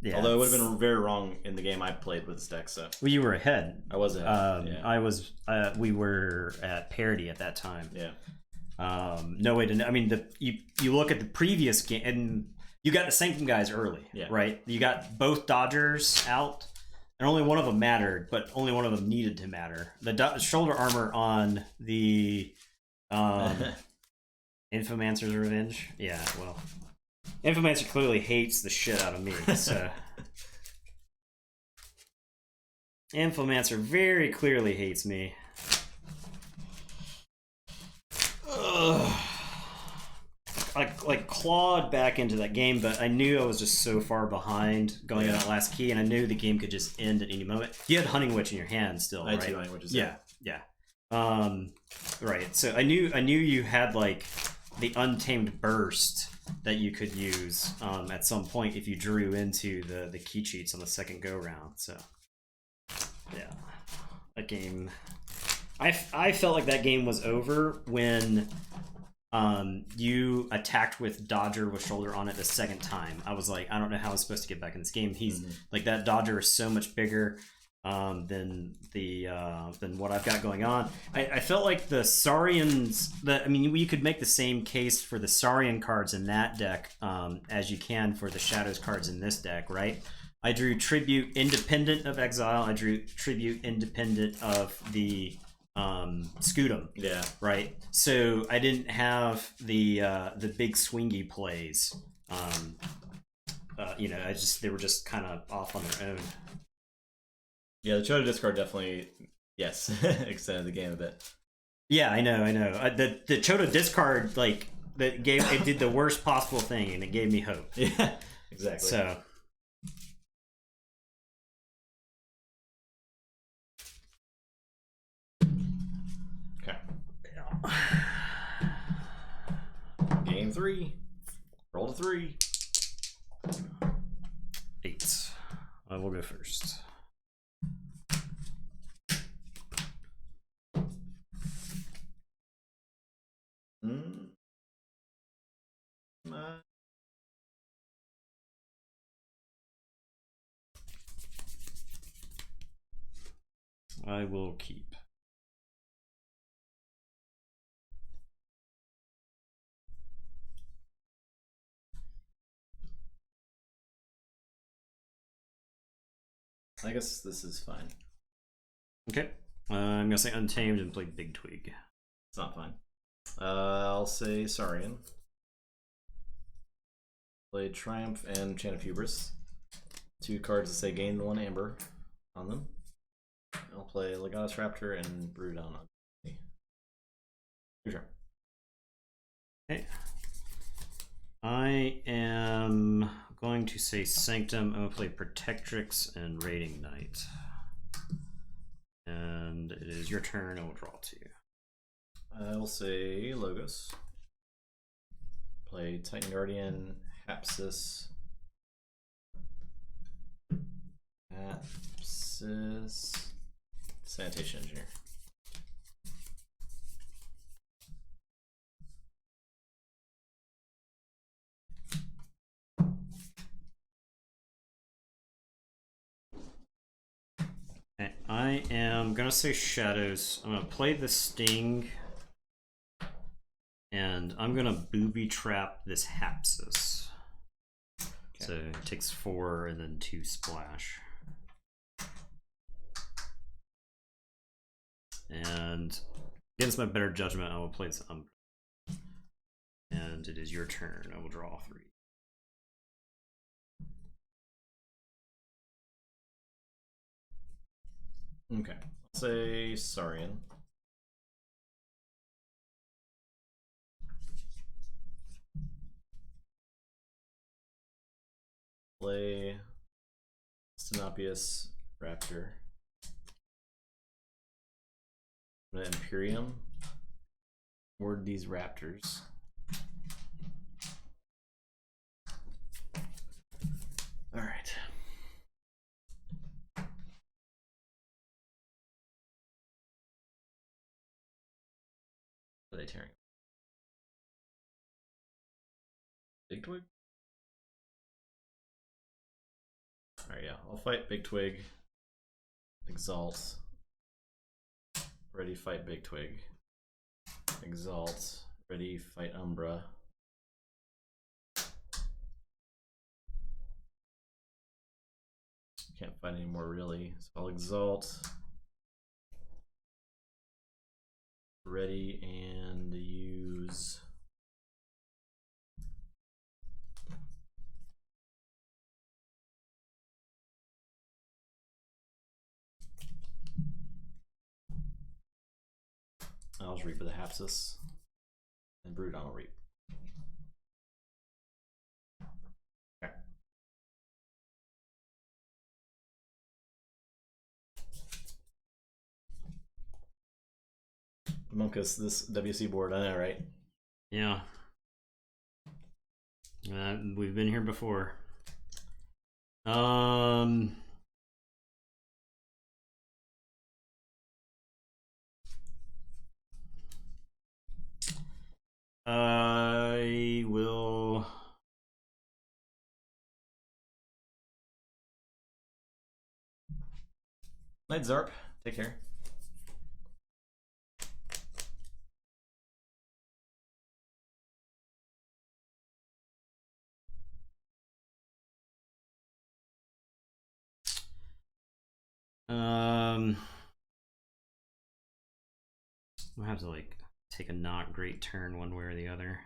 Yeah, although it would have been very wrong in the game I played with this deck. So well, you were ahead. I was ahead. I was. We were at parity at that time. Yeah. No way to know. I mean, you look at the previous game, and you got the Sanctum guys early, right? You got both Dodgers out, and only one of them mattered, but only one of them needed to matter. The shoulder armor on the Infomancer's Revenge. Yeah, well, Infomancer clearly hates the shit out of me, so Infomancer very clearly hates me. Ugh. I like clawed back into that game, but I knew I was just so far behind going to that last key, and I knew the game could just end at any moment. You had Hunting Witch in your hand still, right? I had 2 Hunting Witches. Yeah. Right. So I knew you had like the Untamed Burst that you could use at some point if you drew into the key cheats on the second go round. So yeah, that game. I felt like that game was over when you attacked with Dodger with shoulder on it the second time. I was like, I don't know how I'm supposed to get back in this game. He's like, that Dodger is so much bigger than what I've got going on. I felt like the Saurians, you could make the same case for the Saurian cards in that deck as you can for the Shadows cards in this deck, right? I drew Tribute independent of Exile. I drew Tribute independent of the Scudum. Yeah. Right. So I didn't have the big swingy plays. They were just kind of off on their own. Yeah, the Chota discard definitely, extended the game a bit. Yeah, I know. The Chota discard, like, it did the worst possible thing, and it gave me hope. Yeah, exactly. So. Okay. Game 3. Roll to 3. 8. I will go first. I will keep. I guess this is fine. Okay. I'm going to say Untamed and play Big Twig. It's not fine. I'll say Saurian. Play Triumph and Chant of Hubris 2 cards that say gain 1 amber on them. I'll play Legatus Raptor and Brood on me. Your turn. Okay. I am going to say Sanctum. I'm going to play Protectrix and Raiding Knight. And it is your turn. I will draw 2. I will say Logos. Play Titan Guardian, Hapsis. Sanitation Engineer. Okay, I am gonna say Shadows. I'm gonna play the Sting, and I'm gonna booby trap this Hapsis. Okay. So it takes 4 and then 2 splash. And against my better judgment, I will play this Umbra. And it is your turn. I will draw 3. Okay. I'll say Saurian. Play Stenopius Raptor. Imperium. Ward these raptors. All right. What are they tearing? Big Twig? Alright, yeah. I'll fight Big Twig. Exalt. Ready, fight Big Twig. Exalt. Ready, fight Umbra. Can't fight anymore, really. So I'll Exalt. Ready and use I'll just reap for the Hapsis and Brood on a reap. Okay. Monkus, this WC board, I know, right? Yeah. We've been here before. I will. Night Zarp, take care. I'll have to like take a not great turn one way or the other.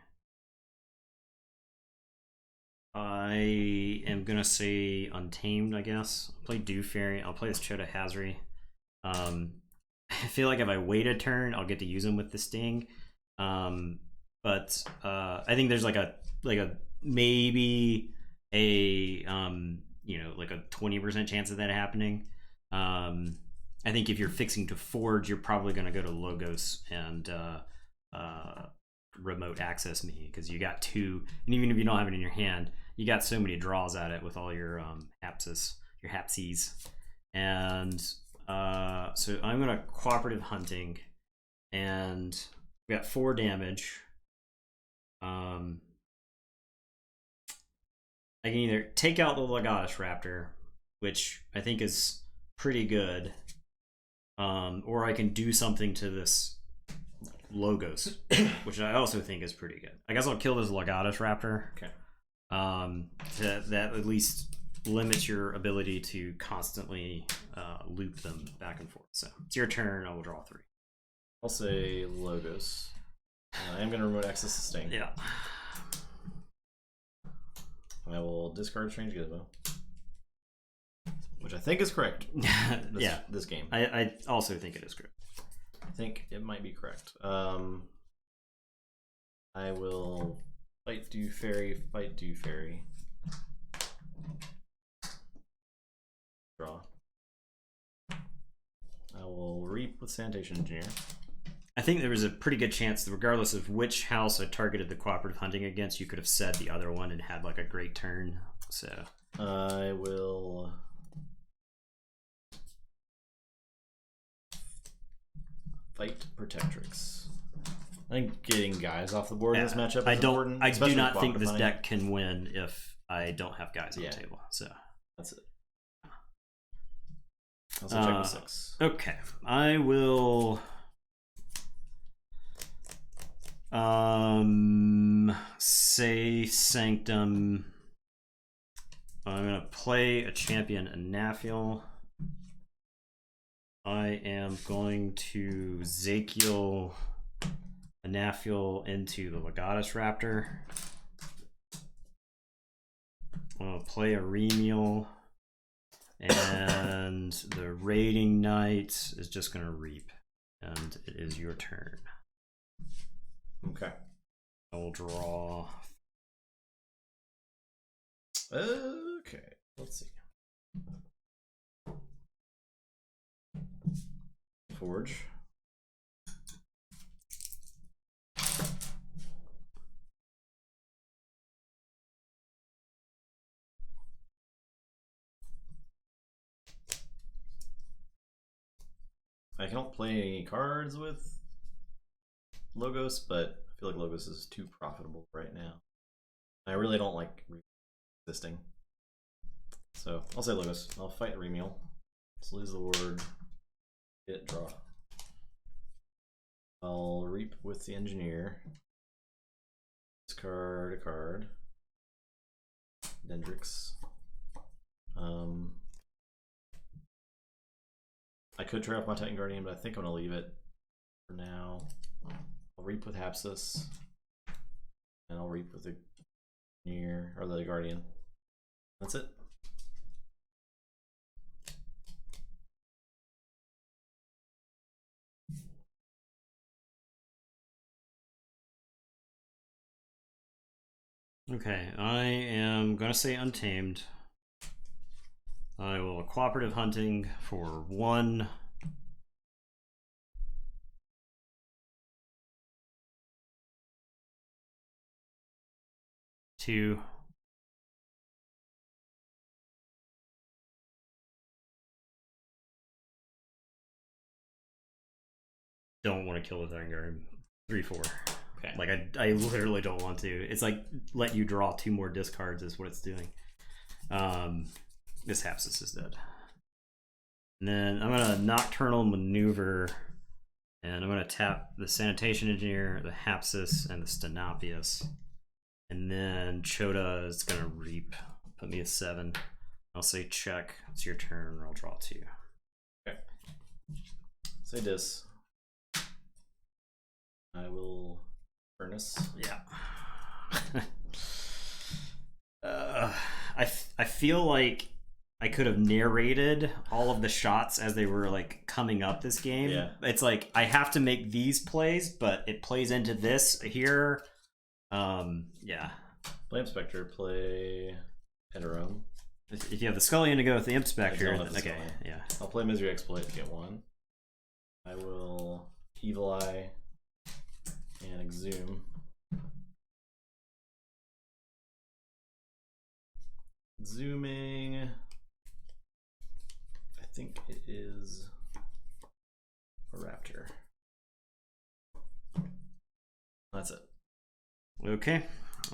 I am gonna say Untamed, I guess. I'll play Dew Fairy. I'll play this Chota Hazri. I feel like if I wait a turn, I'll get to use him with the Sting. But I think there's like a maybe a like a 20% chance of that happening. I think if you're fixing to forge, you're probably going to go to Logos and remote access me, because you got 2, and even if you don't have it in your hand, you got so many draws at it with all your Hapsies. And so I'm going to Cooperative Hunting, and we got 4 damage. I can either take out the Legatus Raptor, which I think is pretty good, or I can do something to this Logos, which I also think is pretty good. I guess I'll kill this Legatus Raptor. Okay. That at least limits your ability to constantly loop them back and forth. So it's your turn. I will draw 3. I'll say Logos. I am going to remote access the Sting. Yeah. I will discard Strange Gizmo. think is correct. Yeah. This game. I also think it is correct. I think it might be correct. I will fight do fairy, Draw. I will reap with sanitation engineer. I think there was a pretty good chance that regardless of which house I targeted the cooperative hunting against, you could have said the other one and had like a great turn. So I will fight Protectrix. I think getting guys off the board in this matchup is important. I do not think cooperative this hunting. deck can win if I don't have guys on the table. So That's it. Also check the 6. Okay, I will say Sanctum. I'm gonna play a champion Anafiel. I am going to Zakiel Anafiel into the Legatus Raptor. I'm gonna play a Remiel. And the Raiding Knight is just going to reap. And it is your turn. Okay. I will draw. Okay. Let's see. Forge. I can't play any cards with Logos, but I feel like Logos is too profitable right now. I really don't like resisting. So I'll say Logos. I'll fight Remiel. Let's lose the ward. Get draw. I'll reap with the engineer. Discard a card. Dendrix. I could trade off my Titan Guardian, but I think I'm gonna leave it for now. I'll reap with Hapsis, and I'll reap with the engineer or the Guardian. That's it. Okay, I am going to say Untamed. I will cooperative hunting for 1. Two. Don't want to kill the Vanguard. 3/4. Okay. Like I literally don't want to. It's like let you draw 2 more discards is what it's doing. This Hapsis is dead. And then I'm gonna Nocturnal Maneuver, and I'm gonna tap the Sanitation Engineer, the Hapsis, and the Stenopius. And then Chota is gonna reap. Put me a 7. I'll say check. It's your turn, or I'll draw 2. Okay. Say dis. I will furnace. Yeah. I feel like I could have narrated all of the shots as they were like coming up this game. Yeah. It's like I have to make these plays, but it plays into this here. Yeah. Play Imp Spectre, play Heterum. If you have the Scullion to go with the Imp Spectre, I don't have the okay, Scullion. yeah. I'll play Misery Exploit to get 1. I will Evil Eye and Exhume. Zooming. I think it is a Raptor. That's it. Okay.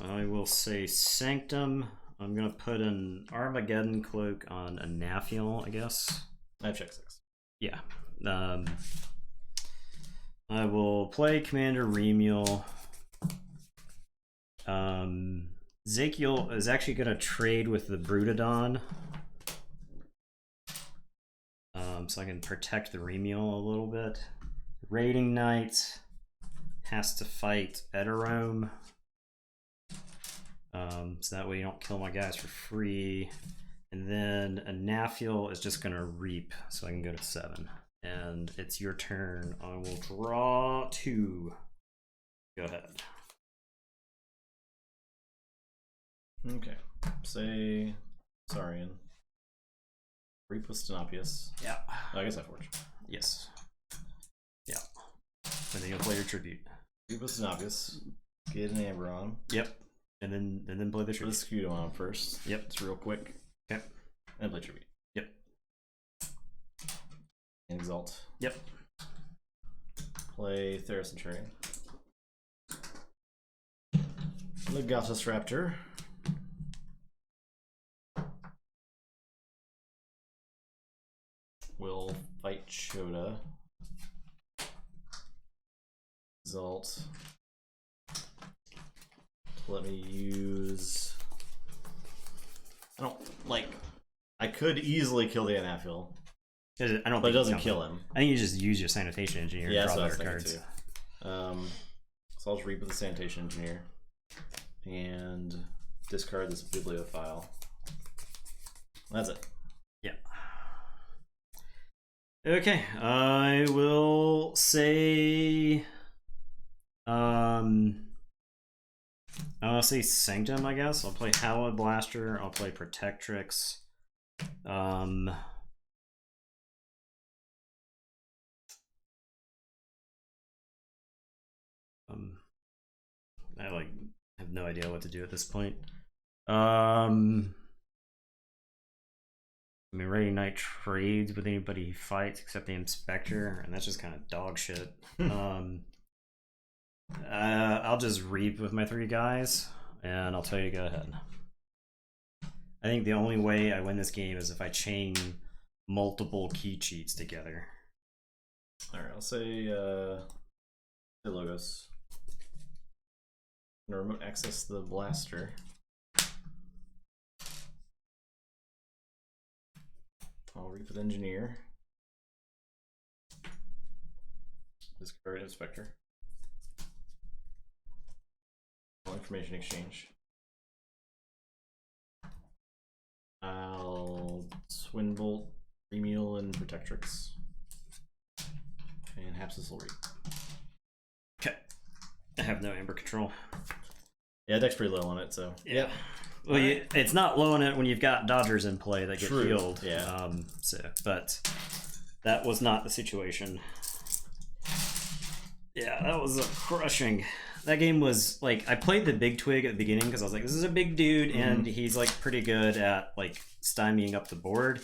I will say Sanctum. I'm gonna put an Armageddon Cloak on a Anafiel, I guess. I have check 6. Yeah. I will play Commander Remiel. Zakiel is actually going to trade with the Brutodon. So I can protect the Remiel a little bit. Raiding Knight has to fight Eterome. So that way you don't kill my guys for free. And then a Nafil is just gonna reap, so I can go to 7. And it's your turn. I will draw 2. Go ahead. Okay. Say Saurian. Reap with Stenopius. Yeah. I guess I forge. Yes. Yeah. And then you'll play your tribute. Reap with Stenopius. Get an Amber on. Yep. And then play the Put a tribute. Scudo on first. Yep. It's real quick. Okay. And play tribute. Yep. And Exalt. Yep. Play Theros Centurion. Legatus Raptor. Will fight Chota. Exalt. Let me use. I don't like. I could easily kill the Anafil, I don't but it think doesn't you kill him. I think you just use your Sanitation Engineer Yeah, and that's draw what I was better thinking cards. too. So I'll just reap with the Sanitation Engineer and discard this Bibliophile. That's it. Yeah. Okay, I will say I'll say Sanctum, I guess. I'll play Hallowed Blaster, I'll play Protectrix. I like have no idea what to do at this point. I mean, Ready Knight trades with anybody he fights except the Inspector, and that's just kind of dog shit. I'll just reap with my 3 guys, and I'll tell you to go ahead. I think the only way I win this game is if I chain multiple key cheats together. Alright, I'll say Logos. I'm gonna remote access the blaster. I'll reap with Engineer. Discard Inspector. Information exchange. I'll Swinbolt, Remule, and Protectrix. And Hapsis will reap. Okay. I have no Amber control. Yeah, deck's pretty low on it, so. Yeah. Well, it's not low on it when you've got Dodgers in play that get True. healed. Yeah. But that was not the situation. Yeah, that was a crushing. That game was like, I played the big twig at the beginning because I was like, this is a big dude, and he's like pretty good at like stymieing up the board.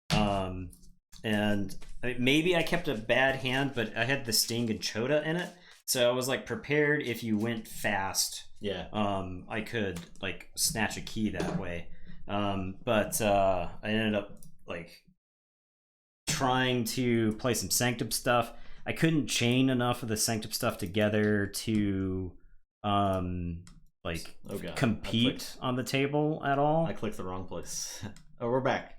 And maybe I kept a bad hand, but I had the Sting and Chota in it, so I was like prepared if you went fast. Yeah. I could like snatch a key that way. But I ended up like trying to play some Sanctum stuff. I couldn't chain enough of the Sanctum stuff together to compete on the table at all. I clicked the wrong place. Oh, we're back.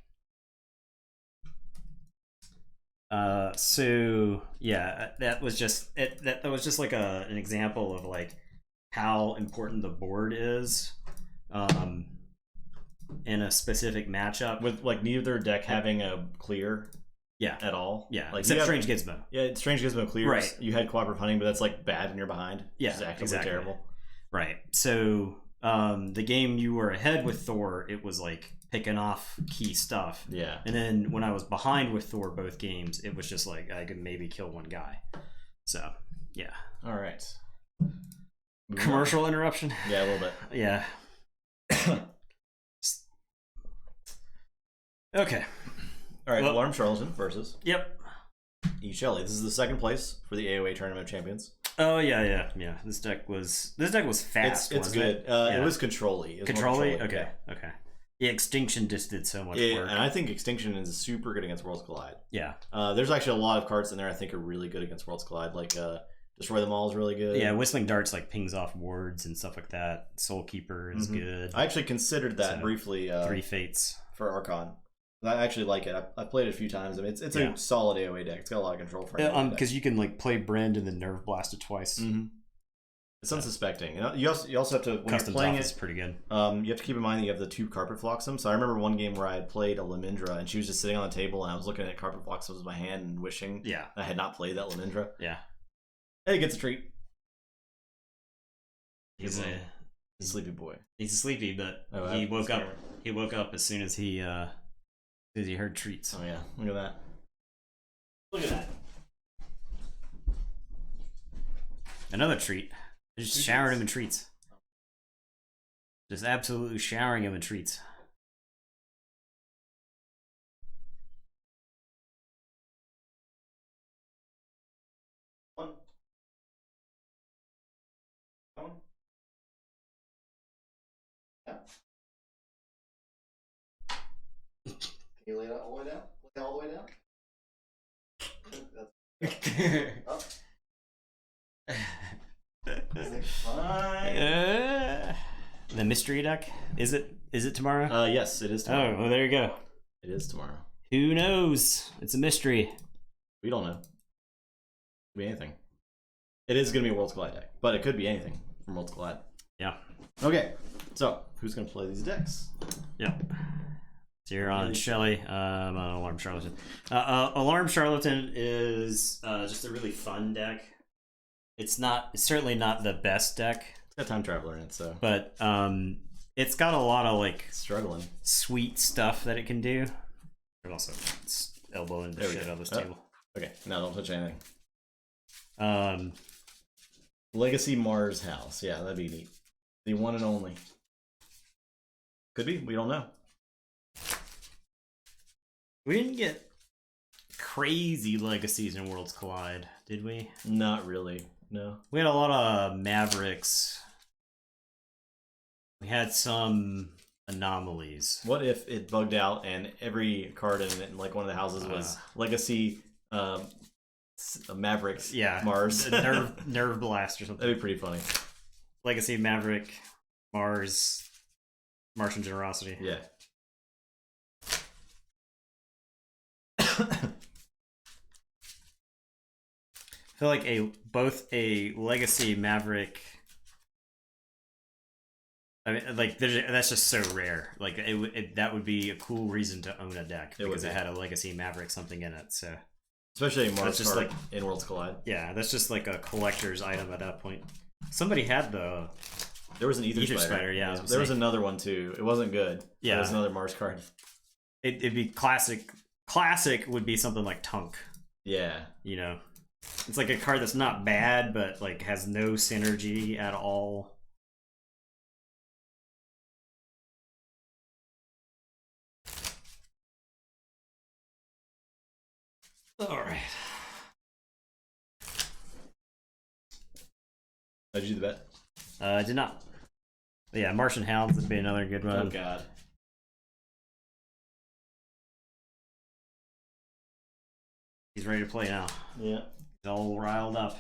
So yeah, that was just that was just like an example of like how important the board is in a specific matchup, With like neither deck having a clear yeah at all. yeah Like except you have- Strange Gizmo. Yeah, Strange Gizmo clears. Right. You had Cooperative Hunting, but that's like bad and you're behind. Yeah, It's actively exactly. terrible. Right. So the game you were ahead with Thor, it was like picking off key stuff. Yeah. And then when I was behind with Thor both games, it was just like I could maybe kill one guy. So yeah. All right. Commercial interruption. Yeah, a little bit. Yeah. Okay. All right. Well- Alarm Charlatan versus Yep. E. Shelley. This is the second place for the AOA Tournament of Champions. Oh yeah. This deck was fast. It's wasn't good. It? It was control-y. It was more Control-y? control-y, Okay. Okay. Yeah, Extinction just did so much Yeah, work. and I think Extinction is super good against Worlds Collide. Yeah. There's actually a lot of cards in there I think are really good against Worlds Collide. Like Destroy Them All is really good. Yeah, Whistling Darts like pings off wards and stuff like that. Soul Keeper is good. I actually considered that So, briefly 3 Fates. for Archon. I actually like it. I played it a few times. I mean, it's a solid AOA deck. It's got a lot of control for it. Because you can like play Brand and then Nerve Blast it twice. Mm-hmm. It's unsuspecting. You also have to, when Customs you're playing office it, is pretty good. you have to keep in mind that you have the 2 carpet flotsam. So I remember one game where I had played a Lemindra, and she was just sitting on the table, and I was looking at carpet flotsams with my hand and wishing I had not played that Lemindra. Yeah. Hey, he gets a treat. He's a sleepy boy. He's sleepy, but he woke up. He woke up as soon as he heard treats. Oh yeah, look at that. Look at that. Another treat. Just showering him in treats. Just absolutely showering him in treats. Yeah. Can you lay it all the way down? Lay it all the way down? Up. The mystery deck? Is it tomorrow? Yes, it is tomorrow. Oh, well, there you go. It is tomorrow. Who knows? It's a mystery. We don't know. It could be anything. It is going to be a Worlds Collide deck, but it could be anything from Worlds Collide. Yeah. Okay, so who's going to play these decks? Yeah. So you're on Shelly. I'm on Alarm Charlatan. Alarm Charlatan is just a really fun deck. It's certainly not the best deck. It's got Time Traveler in it, so. But it's got a lot of like struggling sweet stuff that it can do. There's also elbowing the shit out of this table. Okay, no, don't touch anything. Legacy Mars House. Yeah, that'd be neat. The one and only. Could be. We don't know. We didn't get crazy legacies in Worlds Collide, did we? Not really. No. We had a lot of Mavericks. We had some anomalies. What if it bugged out and every card in it, like one of the houses was Legacy Mavericks Mars? Nerve Blast or something. That'd be pretty funny. Legacy Maverick Mars Martian Generosity. Yeah. I feel like both a Legacy Maverick. I mean, like that's just so rare. Like that would be a cool reason to own a deck because it had a Legacy Maverick something in it. So especially a Mars just card in Worlds Collide. Yeah, that's just like a collector's item at that point. Somebody had the. There was an Ether Spider. Yeah, there was another one too. It wasn't good. Yeah, there was another Mars card. It'd be classic. Classic would be something like Tunk. Yeah, you know, it's like a card that's not bad, but like has no synergy at all. All right. Did you do the bet? I did not. But yeah, Martian Hounds would be another good one. Oh god. He's ready to play now. Yeah. He's all riled up.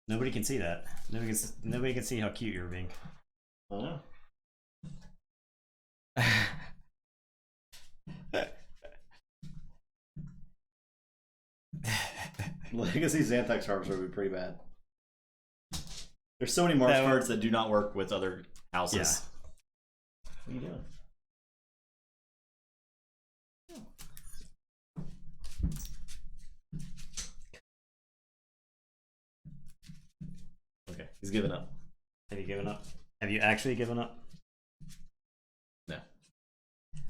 Nobody can see that. Nobody can see how cute you're being. I know. Legacy Xanthic Harvester would be pretty bad. There's so many Mars cards that do not work with other houses. Yeah. What are you doing? Okay, he's given up. Have you given up? Have you actually given up? No.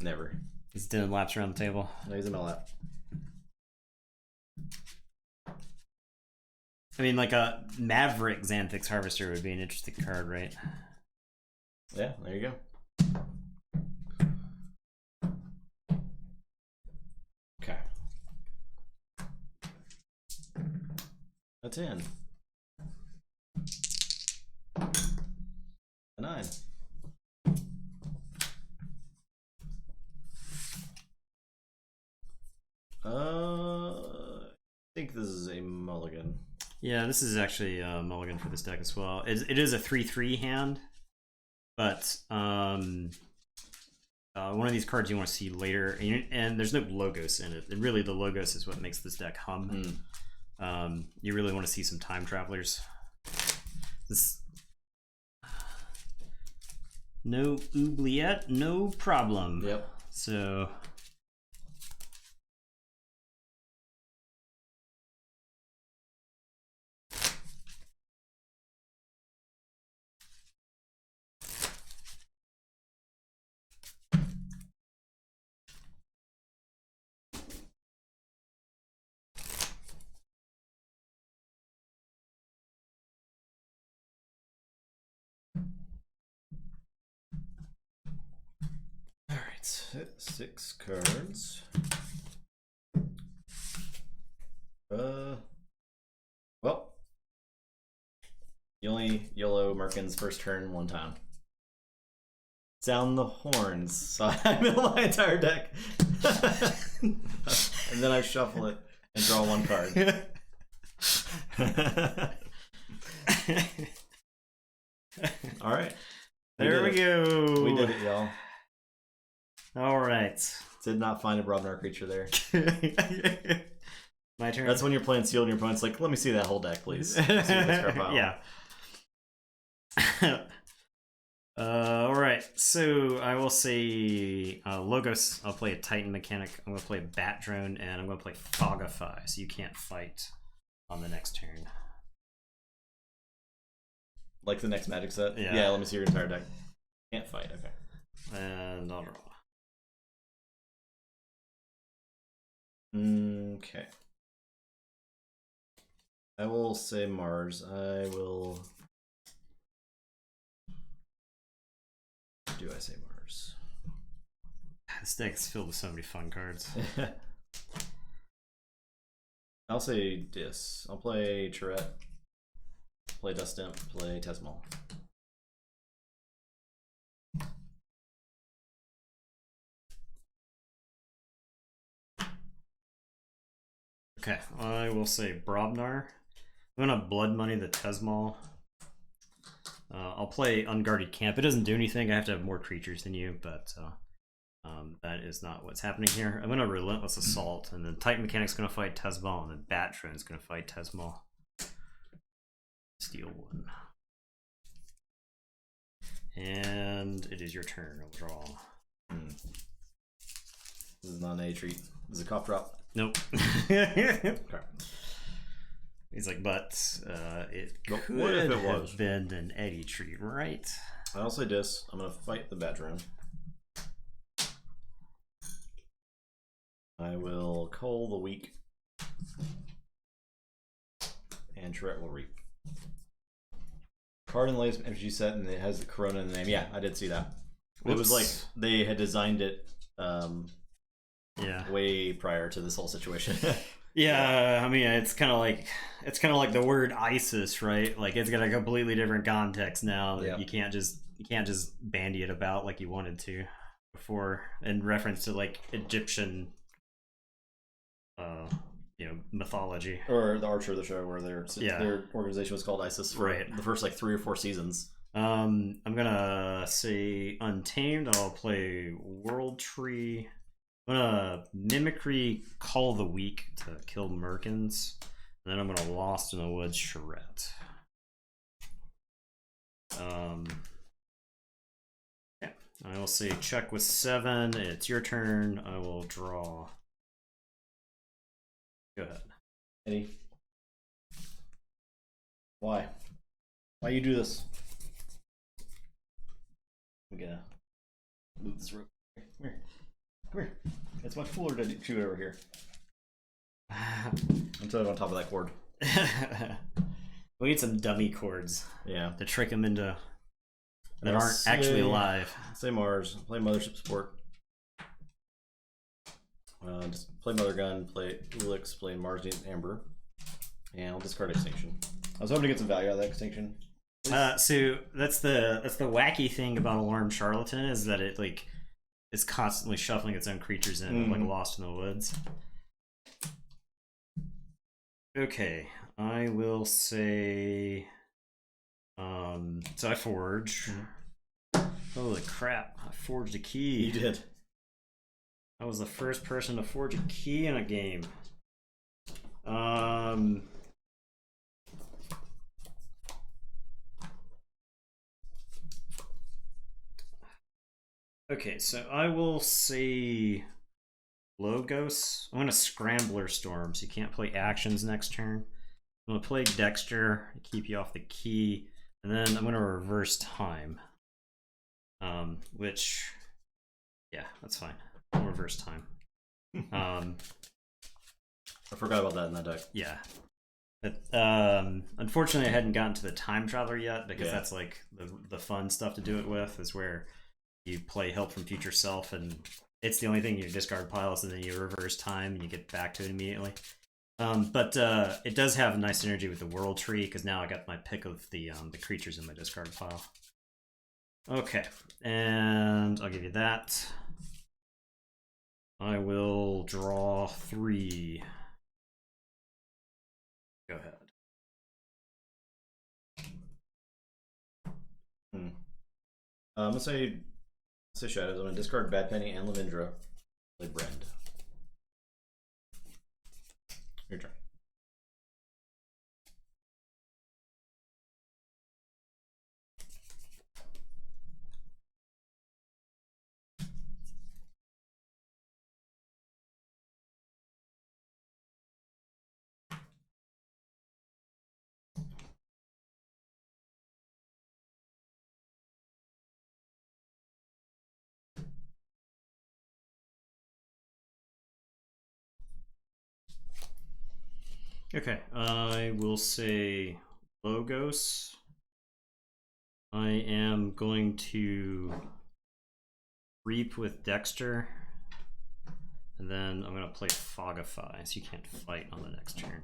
Never. He's doing laps around the table. No, he's in my lap. I mean, like a Maverick Xanthix Harvester would be an interesting card, right? Yeah, there you go. Okay. A 10. A 9. I think this is a mulligan. Yeah, this is actually a mulligan for this deck as well. It is a 3/3 hand, but one of these cards you want to see later, and there's no Logos in it. And really, the Logos is what makes this deck hum. You really want to see some Time Travelers. This... No oubliette, no problem. Yep. So Alright, 6 cards. Well, you only yellow Merkins first turn one time. Sound the horns, so I mill my entire deck. And then I shuffle it and draw one card. Alright. there we go. We did it, y'all. Alright. Did not find a Brobnar creature there. My turn. That's when you're playing sealed and your opponent's like, let me see that whole deck, please. Yeah. Alright, so I will say Logos, I'll play a Titan Mechanic, I'm going to play a Bat Drone, and I'm going to play Fogify, so you can't fight on the next turn. Like the next Magic set? Yeah. Let me see your entire deck. Can't fight, okay. And I'll draw. Okay. I will say Mars. I will... Do I say Mars? This deck's filled with so many fun cards. I'll say Dis. I'll play Tourette. Play Dust Imp. Play Tesmal. Okay, I will say Brobnar. I'm gonna Blood Money the Tesmal. I'll play Unguarded Camp. It doesn't do anything. I have to have more creatures than you, but that is not what's happening here. I'm gonna Relentless Assault, and then Titan Mechanic's gonna fight Tesmal, and then Bat Drone's gonna fight Tesmal. Steal one. And it is your turn. I'll draw. This is not an A treat. This is a cough drop. Nope. Okay. He's like, but it But could what if it have was? been an Eddie treat, right? I'll say Dis. I'm gonna fight the Badroom. I will Cull the Weak. And Tourette will reap. Card in the latest MG set, and it has the Corona in the name. Yeah, I did see that. It was like they had designed it Yeah. way prior to this whole situation. Yeah, I mean it's kind of like the word ISIS, right? Like it's got a completely different context now. Yeah. You can't just bandy it about like you wanted to before, in reference to like Egyptian mythology. Or the Archer of the show, where their Yeah. organization was called ISIS for Right. the first like 3 or 4 seasons. I'm gonna say Untamed. I'll play World Tree. I'm gonna Mimicry Call the Weak to kill Merkins. And then I'm gonna Lost in the Woods Charette. Yeah. I will say check with 7. It's your turn. I will draw. Go ahead. Eddie, why you do this? I'm gonna move this rope. Come here. It's much cooler to chew it over here. I'm totally on top of that cord. We need some dummy chords Yeah. to trick them into that I'll aren't actually say- alive. Say Mars. Play Mothership Support. Just play Mother Gun. Play Ulix. Play Mars Needs Amber. And I'll discard Extinction. I was hoping to get some value out of that Extinction. So that's the wacky thing about Alarm Charlatan, is that it like is constantly shuffling its own creatures in, like Lost in the Woods. Okay, I will say so I forge. Holy crap, I forged a key. You did. I was the first person to forge a key in a game. Okay, so I will say Logos. I'm gonna Scrambler Storm, so you can't play actions next turn. I'm gonna play Dexter, keep you off the key, and then I'm gonna reverse time. Which, yeah, that's fine. I'll reverse time. I forgot about that in that deck. Yeah. But, unfortunately, I hadn't gotten to the Time Traveler yet, because that's like the fun stuff to do it with, is where you play Help from Future Self, and it's the only thing in your discard piles, and then you reverse time, and you get back to it immediately. But it does have nice synergy with the World Tree, because now I got my pick of the creatures in my discard pile. Okay, and I'll give you that. I will draw 3. Go ahead. I'm gonna say Shadows. I'm gonna discard Bad Penny and Lavindra. Play Brand. Your turn. Okay, I will say Logos. I am going to Reap with Dexter, and then I'm going to play Fogify, so you can't fight on the next turn.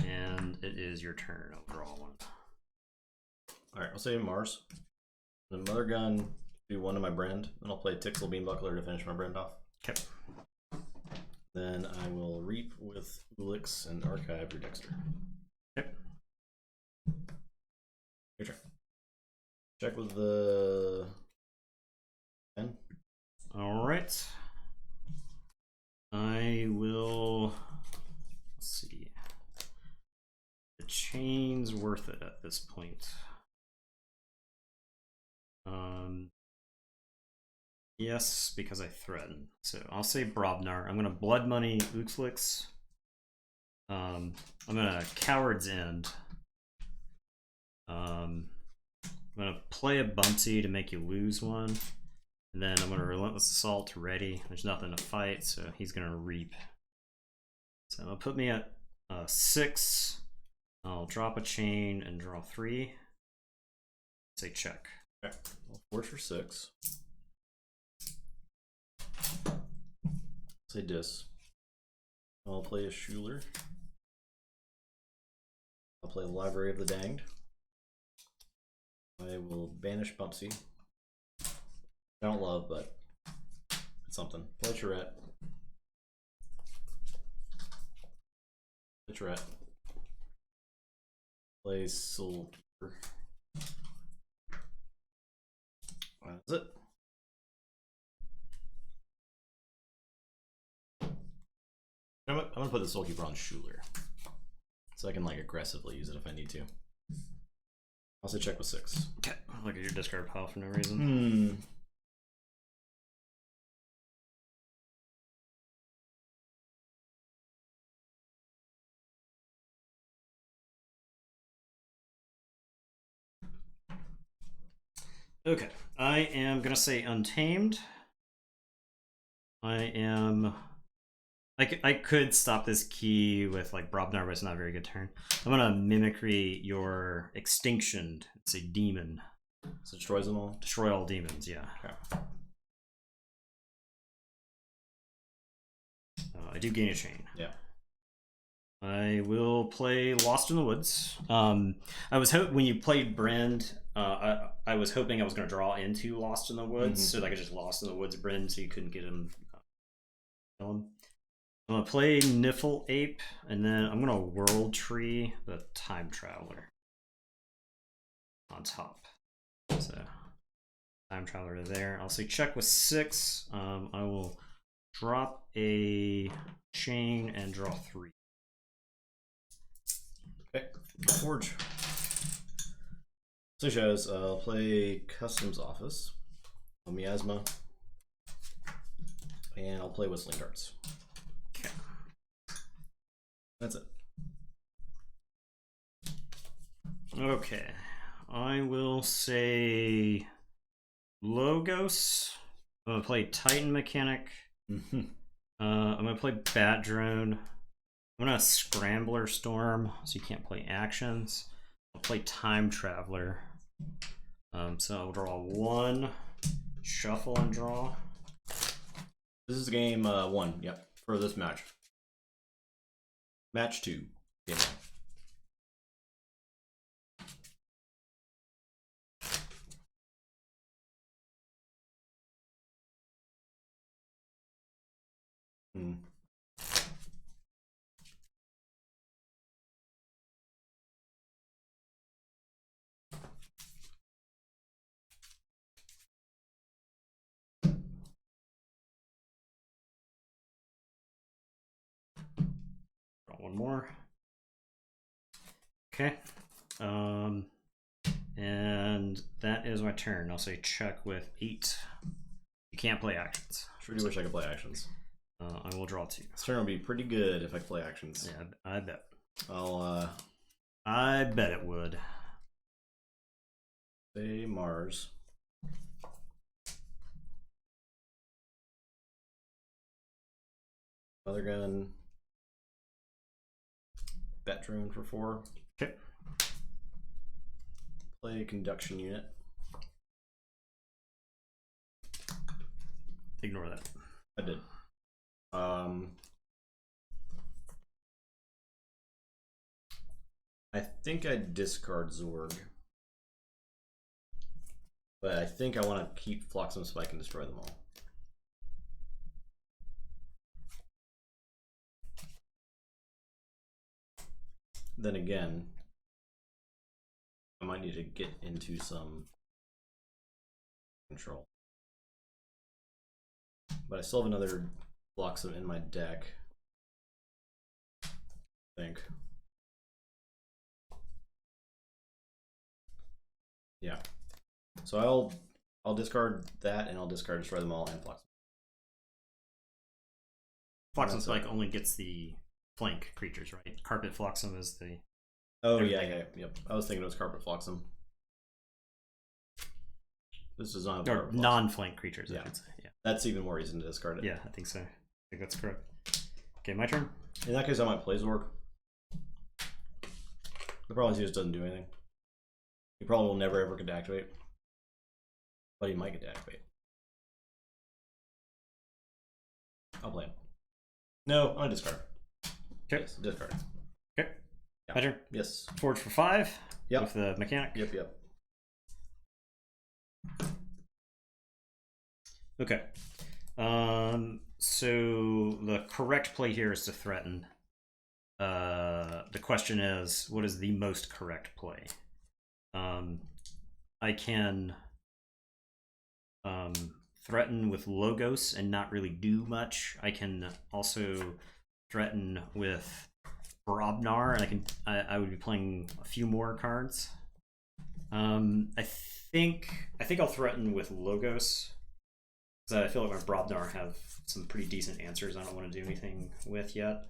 And it is your turn. I'll draw one. Alright, I'll say Mars. The Mother Gun, do 1 to my Brand. Then I'll play Tixel Beanbuckler to finish my Brand off. Okay. Then I will Reap with Ulix and Archive your Dexter. Okay. Your turn. Check with the 10. Alright. I will... Let's see. The chain's worth it at this point. Yes, because I threaten. So I'll say Brobnar. I'm gonna Blood Money Uxlix. I'm gonna Coward's End. I'm gonna play a Bumpsy to make you lose 1. And then I'm gonna Relentless Assault ready. There's nothing to fight, so he's gonna Reap. So it'll put me at 6. I'll drop a chain and draw 3. Say check. Okay. I'll force for 6. Say Dis. I'll play a Schuler. I'll play Library of the Danged. I will banish Bumpsy. I don't love, but it's something. Play Charette. Play Charette. Play Soulkeeper. That's it. I'm gonna put the Soulkeeper on Schuler, so I can like aggressively use it if I need to. Also check with 6. Okay. Look at your discard pile for no reason. Okay, I am gonna say Untamed. I could stop this key with like Brobnar, but it's not a very good turn. I'm gonna Mimicry your Extinction. It's a demon. So destroys them all? Destroy all demons, yeah. Okay. I do gain a chain. Yeah. I will play Lost in the Woods. I was when you played Brand, I was hoping I was going to draw into Lost in the Woods, so that I could just Lost in the Woods Brand, so you couldn't get him. Kill him. I'm gonna play Niffle Ape, and then I'm gonna World Tree the Time Traveler on top. So Time Traveler there. I'll say check with 6. I will drop a chain and draw 3. Okay, Forge. So shows, I'll play Customs Office. Miasma. And I'll play Whistling Darts. Okay. That's it. Okay. I will say Logos. I'm gonna play Titan Mechanic. I'm gonna play Bat Drone. I'm gonna Scrambler Storm, so you can't play actions. I'll play Time Traveler. So I'll draw 1, shuffle and draw. This is game 1, yep, for this match. Match 2, game 1. Draw 1 more. Okay. And that is my turn. I'll say check with 8. You can't play actions. Sure do wish I could play actions. I will draw 2. This turn would be pretty good if I could play actions. Yeah, I bet. I bet it would. Say Mars. Mother Gun. Bat Drone for 4. Okay. Play Conduction Unit. Ignore that. I did. I think I discard Zorg. But I think I want to keep Flotsam so I can destroy them all. Then again, I might need to get into some control. But I still have another Flotsam in my deck, I think. Yeah. So I'll discard that, and I'll discard Destroy Them All and Flotsam. Flotsam Spike only gets the flank creatures, right? Carpet Flotsam is the... Oh, yeah, yep. I was thinking it was Carpet Flotsam. This is not or non-flank creatures, I yeah. should say. Yeah. That's even more reason to discard it. Yeah, I think so. I think that's correct. Okay, my turn. In that case, I might play Zorg. The problem is he just doesn't do anything. He probably will never ever get to activate. But he might get to activate. I'll play him. No, I'm gonna discard. Okay. Yes, discard. Okay. Yeah. My turn. Yes. Forge for 5. Yep. With the mechanic. Yep. Okay. So the correct play here is to threaten. The question is, what is the most correct play? I can threaten with Logos and not really do much. I can also threaten with Brobnar, and I would be playing a few more cards. I think I'll threaten with Logos, because I feel like my Brobnar have some pretty decent answers I don't want to do anything with yet.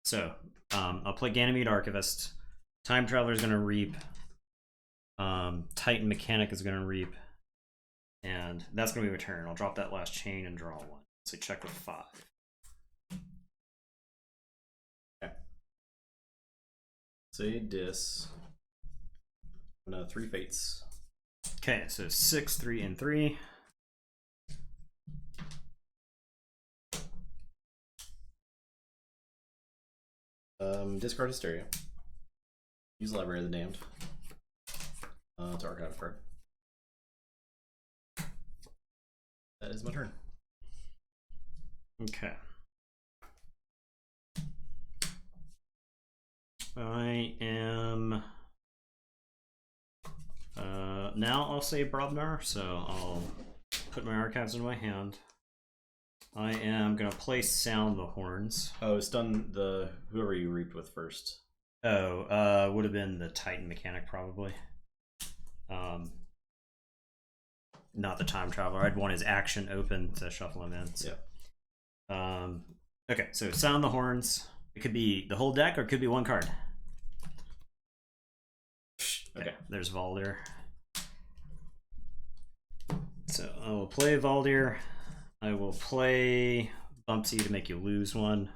So I'll play Ganymede Archivist. Time Traveler is going to reap. Titan Mechanic is going to reap. And that's going to be my turn. I'll drop that last chain and draw 1. So check with 5. Okay. Say Dis. No, 3 Fates. Okay, so 6, 3, and 3. Discard Hysteria. Use Library of the Damned. To archive a card. That is my turn. Okay. I am... now I'll say Brobnar, so I'll put my archives in my hand. I am going to play Sound the Horns. Oh, stun the whoever you reaped with first. Oh, would have been the Titan Mechanic probably. not the time traveler. I'd want his action open to shuffle him in. So. Yeah. Okay, so sound the horns. It could be the whole deck or it could be one card. Okay, there's Valdir. So I will play Valdir. I will play Bumpsy to make you lose one.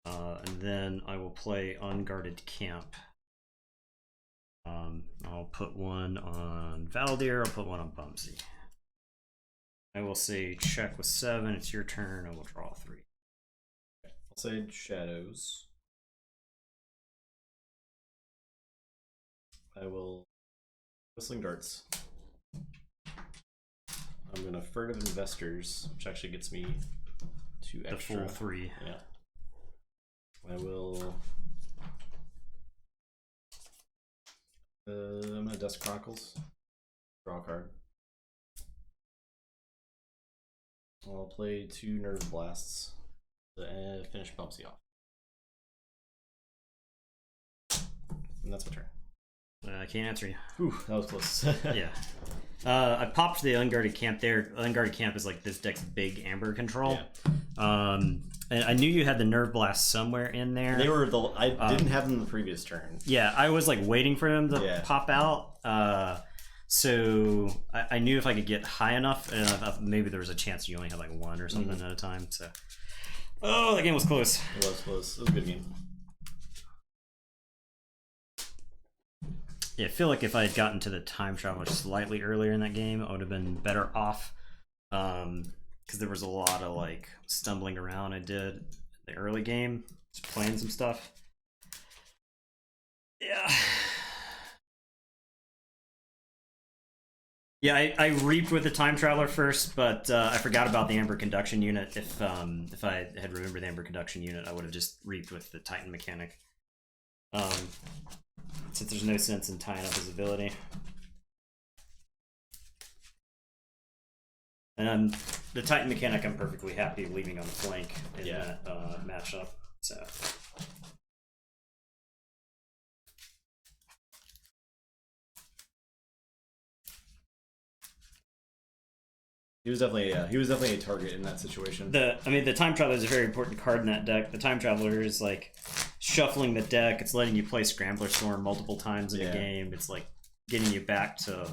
And then I will play Unguarded Camp. I'll put one on Valdir, I'll put one on Bumpsy. I will say check with 7, it's your turn, I will draw 3. I'll say Shadows. I will Whistling Darts. I'm gonna Furtive Investors, which actually gets me 2 extra. The full 3. Yeah. I will. I'm gonna Dust Chronicles. Draw a card. I'll play 2 Nerve Blasts to finish Bumpsy off. And that's my turn. I can't answer you. Whew, that was close. Yeah. I popped the Unguarded Camp there. Unguarded Camp is like this deck's big amber control. Yeah. And I knew you had the Nerve Blast somewhere in there. They were I didn't have them the previous turn. Yeah, I was like waiting for them to pop out. So I knew if I could get high enough, and I thought maybe there was a chance you only had like 1 or something at a time. So, oh, that game was close. It was close. It was a good game. Yeah, I feel like if I had gotten to the time travel slightly earlier in that game, I would have been better off. Because there was a lot of like stumbling around I did in the early game, just playing some stuff. Yeah. Yeah, I reaped with the time traveler first, but I forgot about the amber conduction unit. If I had remembered the amber conduction unit, I would have just reaped with the Titan mechanic. Since there's no sense in tying up his ability. And the Titan mechanic, I'm perfectly happy leaving on the flank in that matchup. So. He was definitely a target in that situation. The time traveler is a very important card in that deck. The time traveler is like shuffling the deck. It's letting you play Scrambler Storm multiple times in a game. It's like getting you back to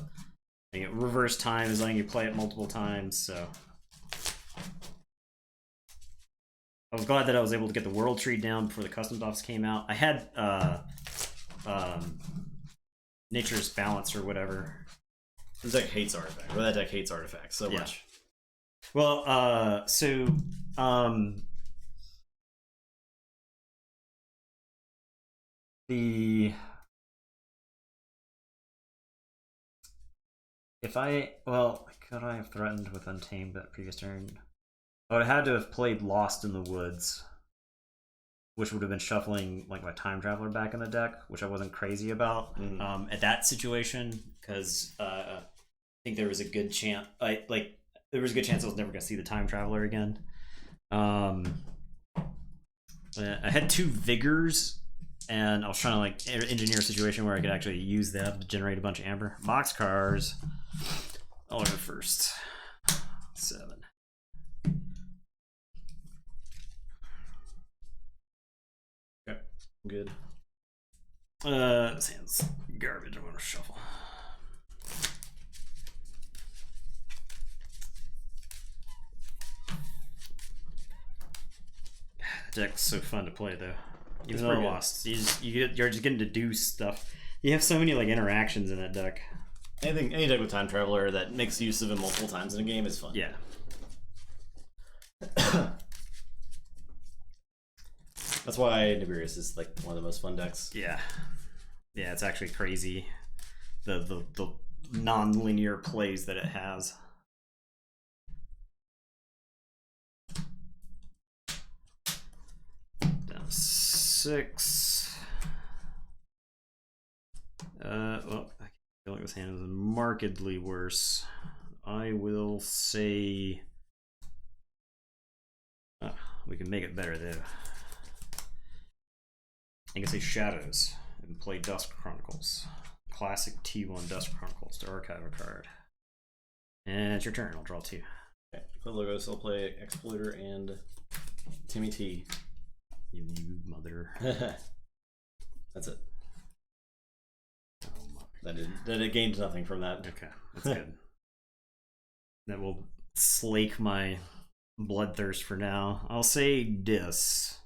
reverse time is letting you play it multiple times. So I was glad that I was able to get the World Tree down before the custom buffs came out. I had Nature's Balance or whatever. This deck hates artifacts. Or that deck hates artifacts so much. Well, could I have threatened with Untamed that previous turn? I would have had to have played Lost in the Woods, which would have been shuffling like my Time Traveler back in the deck, which I wasn't crazy about at that situation, because I think there was a good chance I was never going to see the Time Traveler again. I had 2 Vigors, and I was trying to like engineer a situation where I could actually use that to generate a bunch of amber. Boxcars. I'll go first. 7. Okay, good. This hand's garbage. I'm gonna shuffle. The deck's so fun to play though. Even though I lost, you're just getting to do stuff. You have so many like interactions in that deck. Any deck with Time Traveler that makes use of it multiple times in a game is fun. Yeah. That's why Nibirius is like one of the most fun decks. Yeah. Yeah, it's actually crazy. The non-linear plays that it has. Down 6. Well, I feel like this hand is markedly worse. I will say we can make it better though. I can say Shadows and play Dusk Chronicles. Classic T1 Dusk Chronicles to archive a card. And it's your turn. I'll draw 2. Okay. For logos, I'll play Exploiter and Timmy T. You mother. That's it. Oh, mother. That it gained nothing from that. Okay, that's good. That will slake my bloodthirst for now. I'll say Dis.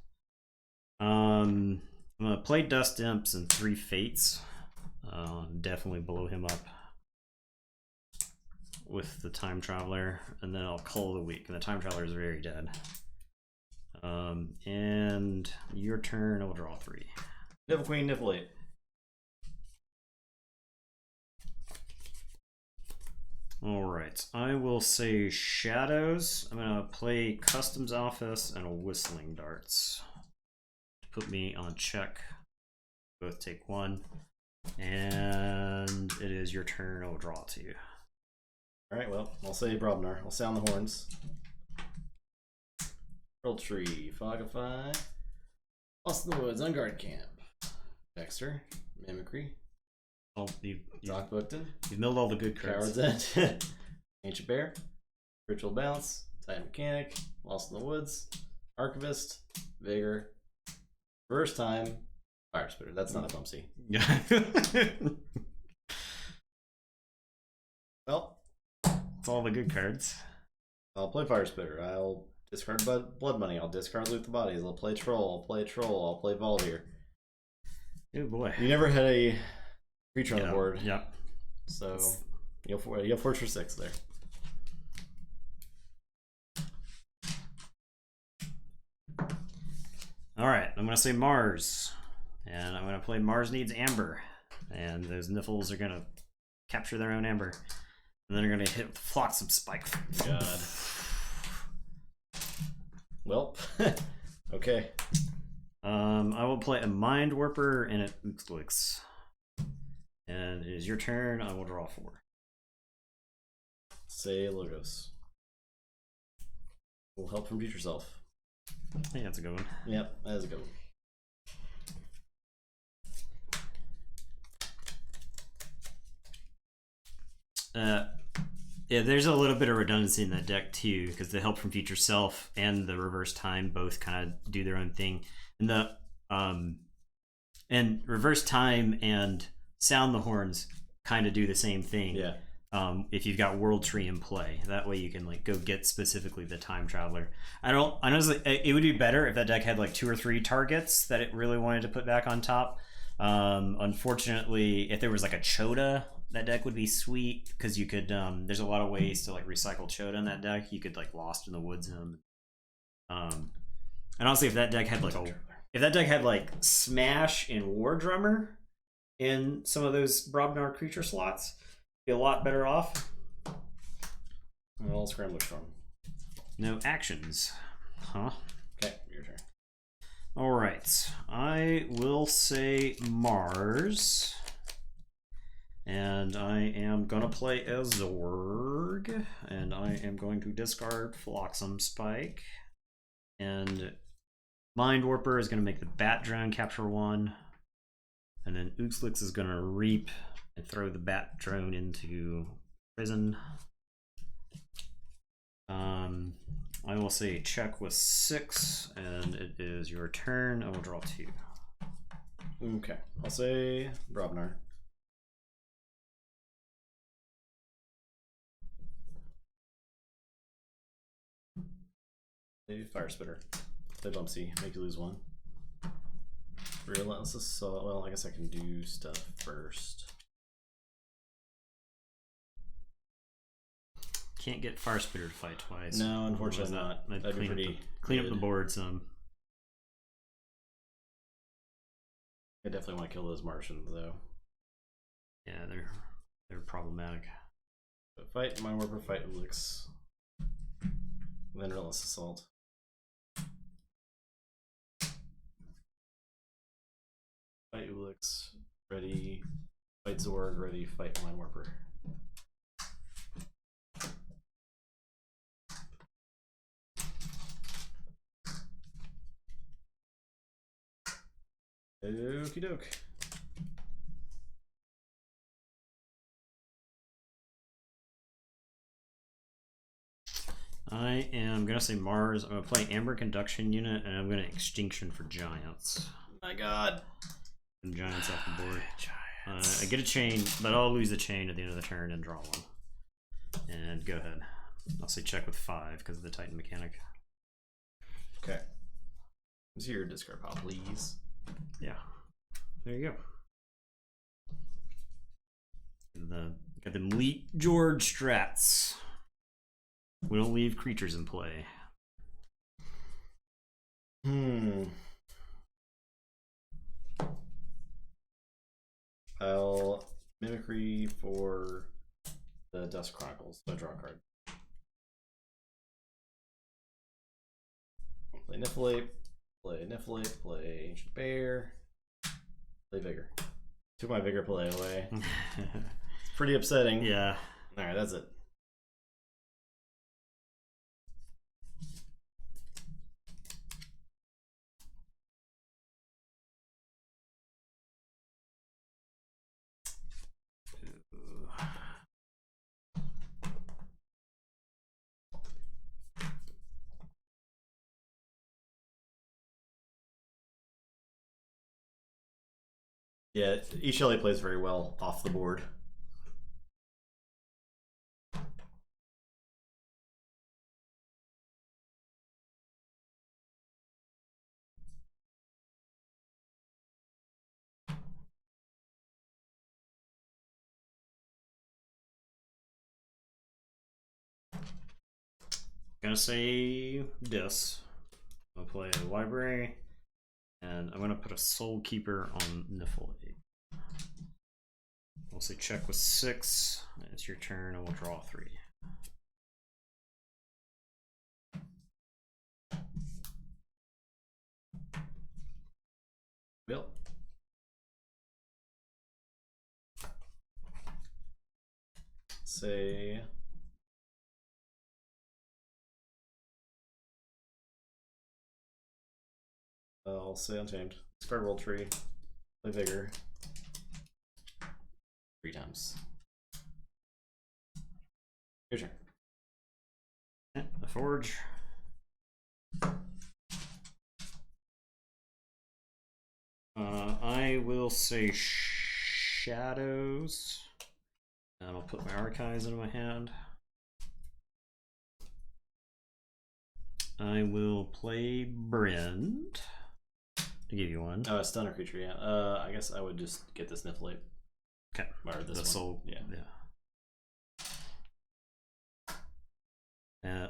I'm gonna play Dust Imps and 3 Fates. Definitely blow him up with the Time Traveler, and then I'll call the week. And the Time Traveler is very dead. And your turn. I will draw 3. Nibble Queen, Nibble 8. Alright, I will say Shadows. I'm gonna play Customs Office and Whistling Darts. Put me on check. Both take 1. And it is your turn. I will draw 2. Alright, well, I'll say Brobnar. I'll sound the horns. Roll Tree, Fogify. Lost in the Woods, on Guard Camp. Dexter, Mimicry. Oh, Doc Bookton. you've milled all the good cards. Coward's End. Ancient Bear. Ritual Bounce. Titan Mechanic. Lost in the Woods. Archivist. Vigor. Reverse Time. Fire Spitter. That's not a bump C. Yeah. Well, It's all the good cards. I'll play Fire Spitter. I'll discard Blood Money. I'll discard Loot the Bodies. I'll play Troll. I'll play Troll. I'll play Valdir. Oh boy. You never had a creature on the board. Yep. So you'll forge for 6 there. Alright, I'm gonna say Mars. And I'm gonna play Mars Needs Amber. And those Niffles are gonna capture their own amber. And then they're gonna hit with Flotsam Spike. God. Well, okay. I will play a Mind Warper and an Uxlix. And it is your turn. I will draw 4. Say Logos. Will help from Future Self. I think that's a good one. Yep, that is a good one. Yeah, there's a little bit of redundancy in that deck too, because the Help from Future Self and the Reverse Time both kind of do their own thing. And the and Reverse Time and Sound the Horns kind of do the same thing. Yeah. If you've got World Tree in play, that way you can like go get specifically the Time Traveler. Honestly, it would be better if that deck had like 2 or 3 targets that it really wanted to put back on top. Unfortunately, if there was like a Chota, that deck would be sweet because you could. There's a lot of ways to like recycle Chota in that deck. You could like Lost in the Woods him. And honestly, if that deck had like Smash and War Drummer in some of those Brobnar creature slots, be a lot better off. Well, Scrambler Storm. No actions, huh? Okay, your turn. All right, I will say Mars. And I am gonna play a Zorg, and I am going to discard Flotsam Spike. And Mind Warper is gonna make the Bat Drone capture 1. And then Uxlix is gonna reap and throw the Bat Drone into prison. I will say check with 6, and it is your turn. I will draw 2. Okay, I'll say Brobnar. Fire Spitter. Play Bump C, make you lose 1. Relentless Assault. Well, I guess I can do stuff first. Can't get Fire Spitter to fight twice. No, unfortunately not. That'd be pretty clean up good. the board some. I definitely want to kill those Martians though. Yeah, they're problematic. But fight Mind Warper, fight Ulix. Then Relentless Assault. Fight Ulix, ready. Fight Zorg, ready. Fight Mind Warper. Okie doke. I am gonna say Mars. I'm gonna play Amber Conduction Unit, and I'm gonna Extinction for Giants. My God. And Giants off the board. I get a chain, but I'll lose the chain at the end of the turn and draw one. And go ahead. I'll say check with 5 because of the Titan mechanic. Okay. Let's see your discard pile, please. Yeah. There you go. Got them Elite George strats. We don't leave creatures in play. I'll Mimicry for the Dust Chronicles. So I draw a card. Play Niflate. Play Niflate. Play Ancient Bear. Play Vigor. Took my Vigor play away. It's pretty upsetting. Yeah. Alright, that's it. Yeah, each Shelley plays very well off the board. Gonna say this. I'll play a library, and I'm gonna put a Soul Keeper on Niflate. We'll say check with 6. It's your turn, and we'll draw 3. Bill. Say I'll say Untamed. Discard Roll Tree. Play Vigor. 3 times. Your turn. The Forge. I will say Shadows. And I'll put my Archives into my hand. I will play Brand. To give you one. Oh, a stunner creature, yeah. I guess I would just get this Niflate. Okay. Or this the one. Soul. Yeah.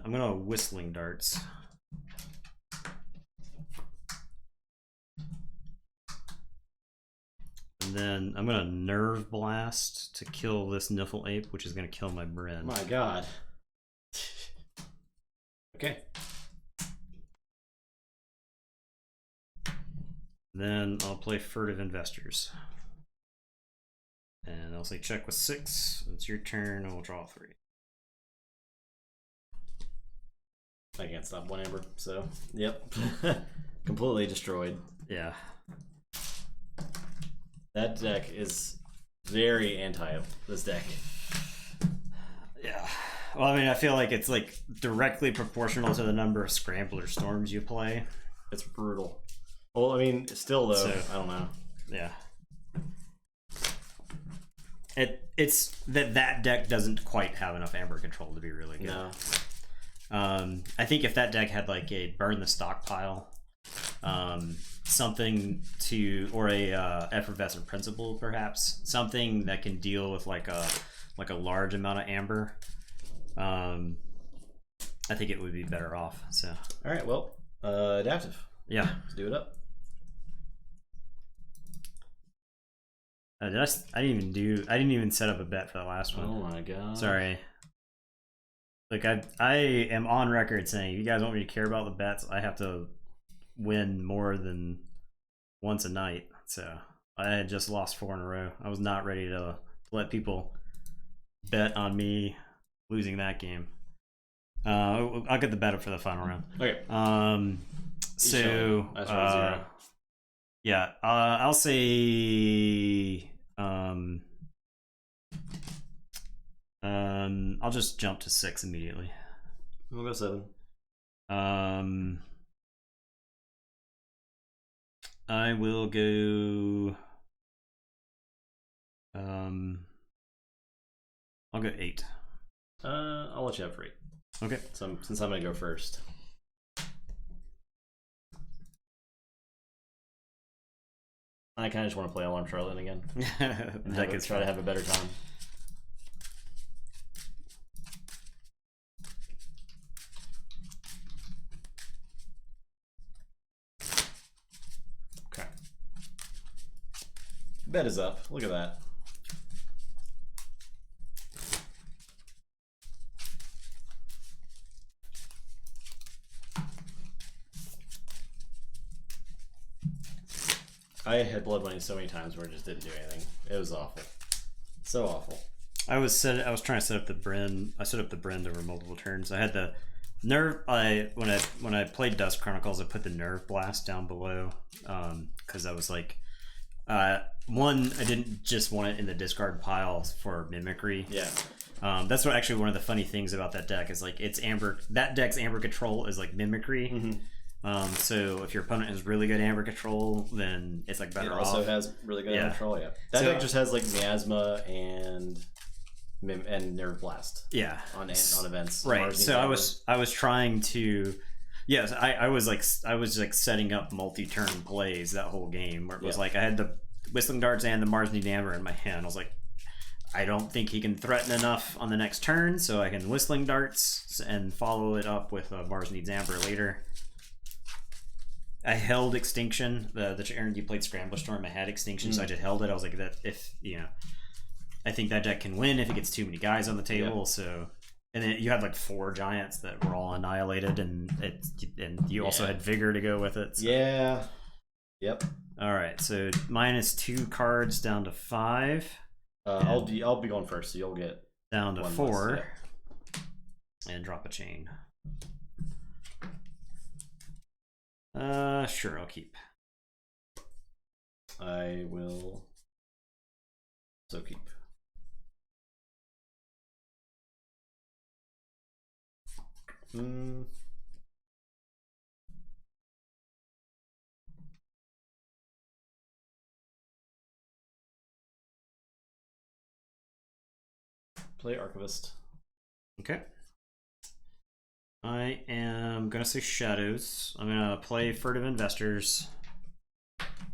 I'm gonna Whistling Darts. And then I'm gonna Nerve Blast to kill this Niffle Ape, which is gonna kill my Brand. My God. Okay. Then I'll play Furtive Investors. And I'll say check with 6. It's your turn, and we'll draw 3. I can't stop one Amber, so yep. Completely destroyed. Yeah. That deck is very anti this deck. Yeah. Well, I mean, I feel like it's like directly proportional to the number of Scrambler Storms you play. It's brutal. Well, I mean, still though, So, I don't know. Yeah. It's that deck doesn't quite have enough Amber control to be really good. No. I think if that deck had like a Burn the Stockpile, something to, or a Effervescent Principle perhaps, something that can deal with like a large amount of Amber, I think it would be better off. So. All right. Well, adaptive. Yeah. Let's do it up. I didn't even set up a bet for the last one. Oh my God. Sorry. Like I am on record saying, if you guys want me to care about the bets, I have to win more than once a night. So I had just lost 4 in a row. I was not ready to let people bet on me losing that game. I'll get the bet up for the final round. Okay. So I started 0. yeah, I'll say I'll just jump to 6 immediately. We'll go 7. I will go. I'll go 8. I'll let you have 8. Okay. So since I'm gonna go first. I kind of just want to play Alarm Charlotte again. That could try to have a better time. Okay. Bet is up. Look at that. I had blood money so many times where it just didn't do anything. It was awful. So awful. I was trying to set up the Bryn. I set up the Bryn over multiple turns. I had the nerve. When I played Dust Chronicles, I put the Nerve Blast down below because I was like, one, I didn't just want it in the discard pile for mimicry. Yeah. That's what actually one of the funny things about that deck is like it's amber. That deck's amber control is like mimicry. Mm-hmm. So if your opponent has really good amber control, then it's like better off. It also has really good amber control. Yeah. That deck just has like Miasma and Nerve Blast. Yeah. On events. Right. So I was trying to. Yes, I was like setting up multi-turn plays that whole game where it was like I had the Whistling Darts and the Mars Need Amber in my hand. I was like, I don't think he can threaten enough on the next turn, so I can Whistling Darts and follow it up with Mars Needs Amber later. I held Extinction. Aaron, you played Scrambler Storm. I had Extinction, so I just held it. I was like, that if I think that deck can win if it gets too many guys on the table. Yeah. So, and then you had like 4 giants that were all annihilated, and you also had Vigor to go with it. So. Yeah. Yep. All right. So minus 2 cards down to 5. I'll be going first, so you'll get down to 4, and drop a chain. Sure, I'll keep. I will also keep. Play Archivist. Okay. I am gonna say Shadows. I'm gonna play Furtive Investors,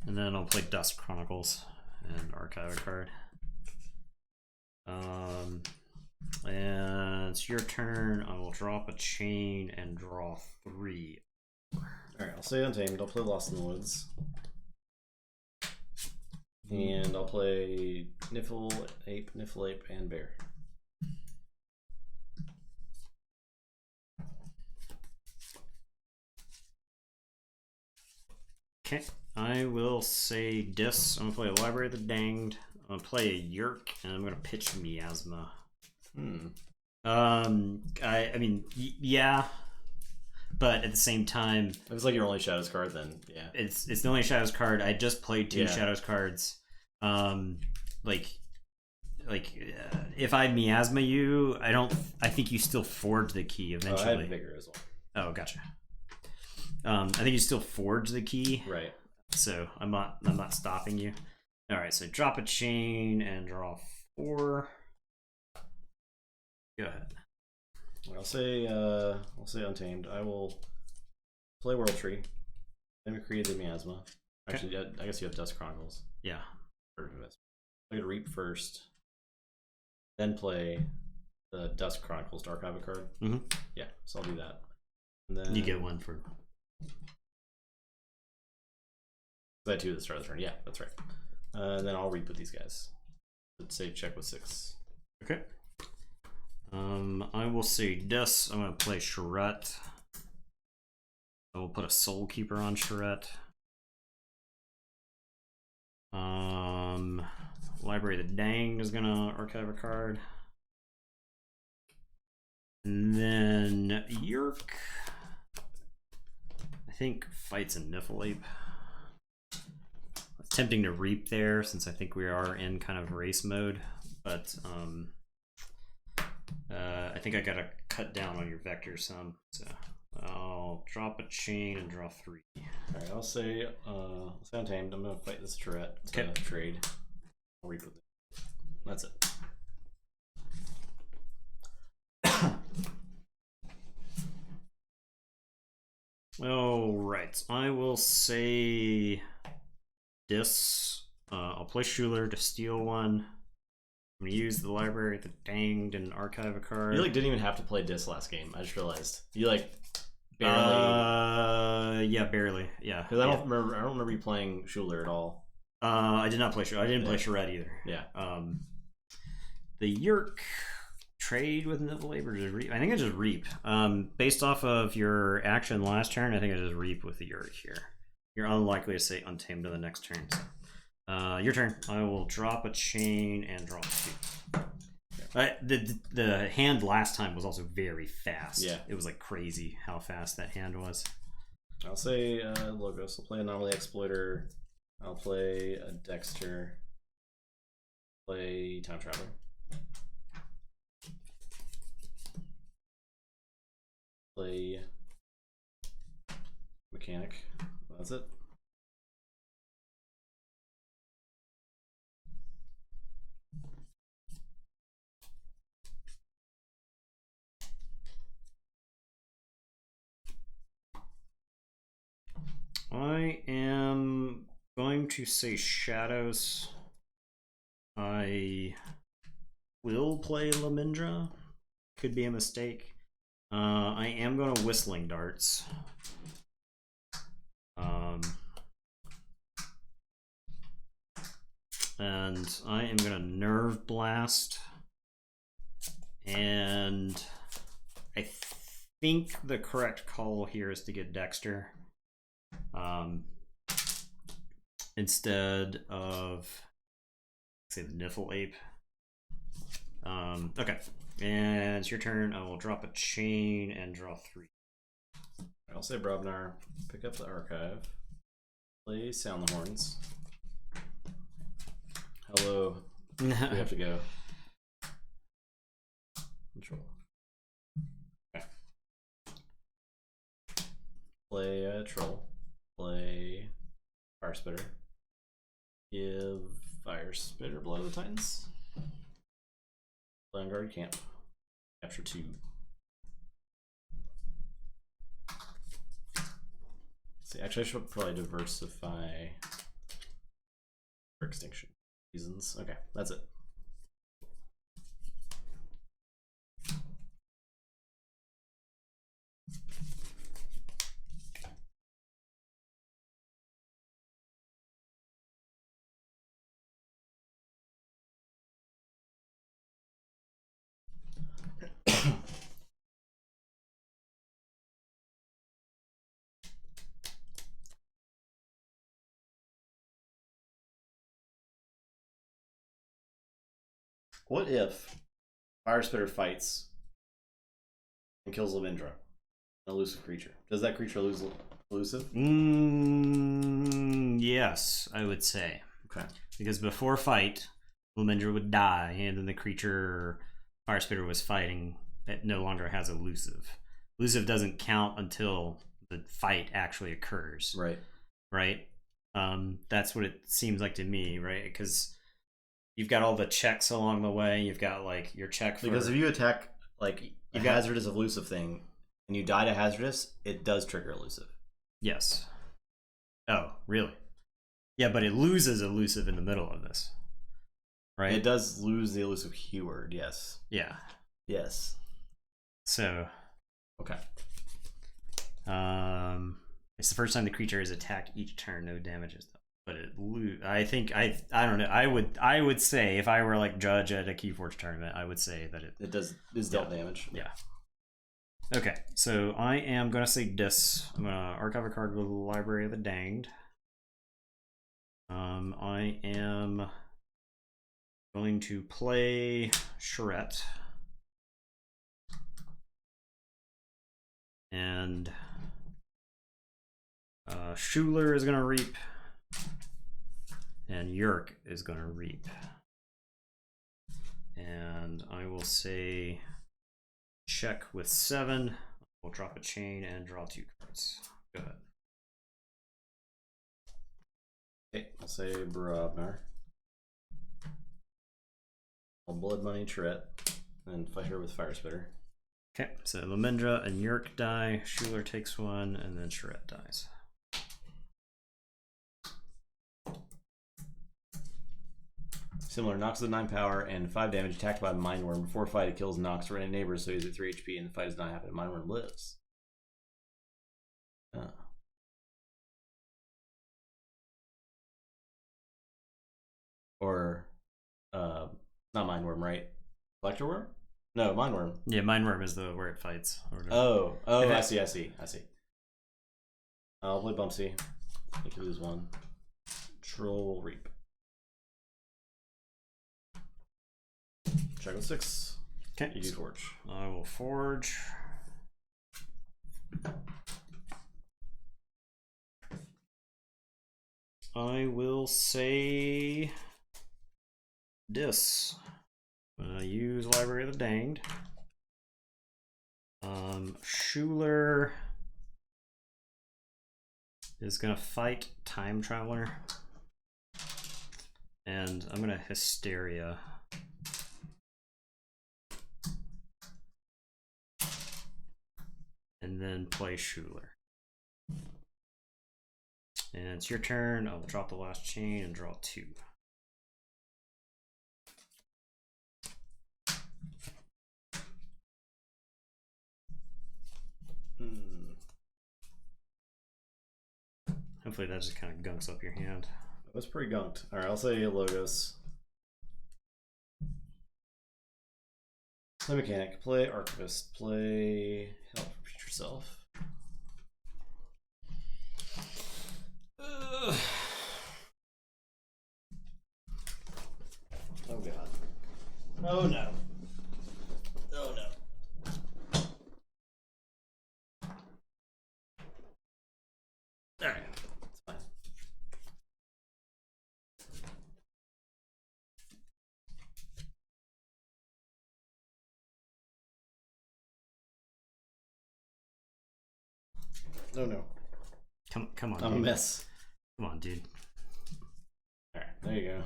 and then I'll play Dust Chronicles and archive a card. And it's your turn. I will drop a chain and draw 3. All right, I'll say Untamed. I'll play Lost in the Woods, and I'll play Niffle Ape, and Bear. Okay, I will say Dis. I'm gonna play Library of the Danged. I'm gonna play a Yerk, and I'm gonna pitch Miasma. I mean, yeah, but at the same time, if it's like your only Shadows card, then yeah, it's the only Shadows card. I just played 2 Shadows cards. If I Miasma you, I think you still forge the key eventually. I have Vigor as well. Oh, gotcha. I think you still forge the key, right? So I'm not stopping you. All right, so drop a chain and draw 4. Go ahead. I'll say Untamed. I will play World Tree. Then we create the Miasma. Actually, I guess you have Dust Chronicles. Yeah. I'm gonna Reap first, then play the Dust Chronicles to archive a card. Yeah, so I'll do that. And then you get 1 for. I had 2 at the start of the turn. Yeah, that's right. And then I'll Reap with these guys. Let's say check with 6. Okay. I will say Dis. I'm gonna play Charette. I will put a Soul Keeper on Charette. Library of the Danged is gonna archive a card. And then Yerk, I think, fights a Niffle Ape. It's tempting to Reap there since I think we are in kind of race mode, but I think I gotta cut down on your vectors some. So I'll drop a chain and draw 3. Alright, I'll say Untamed. I'm gonna fight this turret to Okay. trade. I'll reap with it. That's it. Alright, I will say this. I'll play Schuler to steal 1. I'm gonna use the library at the danged and archive a card. You like didn't even have to play Dis last game. I just realized you like barely. Yeah, barely. Yeah, Because I don't remember you playing Schuler at all. I did not play Schuler. I didn't play Charette either. Yeah. The Yerk trade with Nibble Labor to reap. I think I just reap. Based off of your action last turn, I think I just reap with the Yerk here. You're unlikely to say Untamed to the next turn. So. Your turn. I will drop a chain and draw 2. The hand last time was also very fast. Yeah. It was like crazy how fast that hand was. I'll say Logos. I'll play Anomaly Exploiter. I'll play a Dexter. Play Time Traveler. Play Mechanic. That's it. I am going to say Shadows. I will play Lamindra. Could be a mistake. I am going to Whistling Darts. And I am going to Nerve Blast. And I think the correct call here is to get Dexter. Instead of, say, the Niffle Ape. Okay, and it's your turn. I will drop a chain and draw 3. I'll say Brobnar. Pick up the archive. Play Sound the Horns. Hello. We have to go. Control. Okay. Play a Troll. Play Fire Spitter. Give Fire Spitter Blow the Titans. Vanguard Camp. Capture 2. See, actually, I should probably diversify for extinction reasons. Okay, that's it. What if Fire Spitter fights and kills Lavindra, an elusive creature? Does that creature lose elusive? Yes, I would say. Okay. Because before fight, Lamindra would die, and then the creature Fire Spitter was fighting that no longer has elusive. Elusive doesn't count until the fight actually occurs. Right. Right? That's what it seems like to me, right? Because you've got all the checks along the way. You've got like your check for... Because if you attack like a hazardous elusive thing and you die to hazardous, it does trigger elusive. Yes. Oh, really? Yeah, but it loses elusive in the middle of this. Right? It does lose the elusive keyword, yes. Yeah. Yes. So... Okay. It's the first time the creature is attacked each turn, no damages though. But I think I don't know. I would say if I were like judge at a Keyforge tournament, I would say that it is dealt damage. Yeah. Okay, so I am gonna say this. I'm gonna archive a card with the Library of the Danged. I am going to play Charette. And Schuler is gonna reap. And Yerk is going to reap. And I will say check with 7. We'll drop a chain and draw 2 cards. Go ahead. Okay, I'll say Brobnar. I'll Blood Money Tret, and fight her with Fire Spitter. Okay, so Lamendra and Yerk die, Schuler takes 1, and then Charette dies. Similar, Nox with 9 power and 5 damage, attacked by Mindworm. Before fight, it kills Nox or any neighbors, so he's at 3 HP, and the fight does not happen. Mindworm lives. Or, not Mindworm, right? Collector Worm? No, Mindworm. Yeah, Mindworm is the where it fights. Oh, I see. I'll play Bumpsy. You can lose 1. Troll Reap. Check with 6. Okay. You do Forge. I will Forge. I will say this. I'm gonna use Library of the Danged. Schuler is gonna fight Time Traveler. And I'm gonna Hysteria. And then play Schuler. And it's your turn. I'll drop the last chain and draw 2. Hopefully that just kind of gunks up your hand. That's pretty gunked. Alright, I'll say Logos. Play Mechanic, play Archivist, play Help from Future Self. Oh god. Oh no. Oh no. Alright, it's fine. Oh no. Come on. I'm a dude. mess. Come on, dude. Alright, there you go.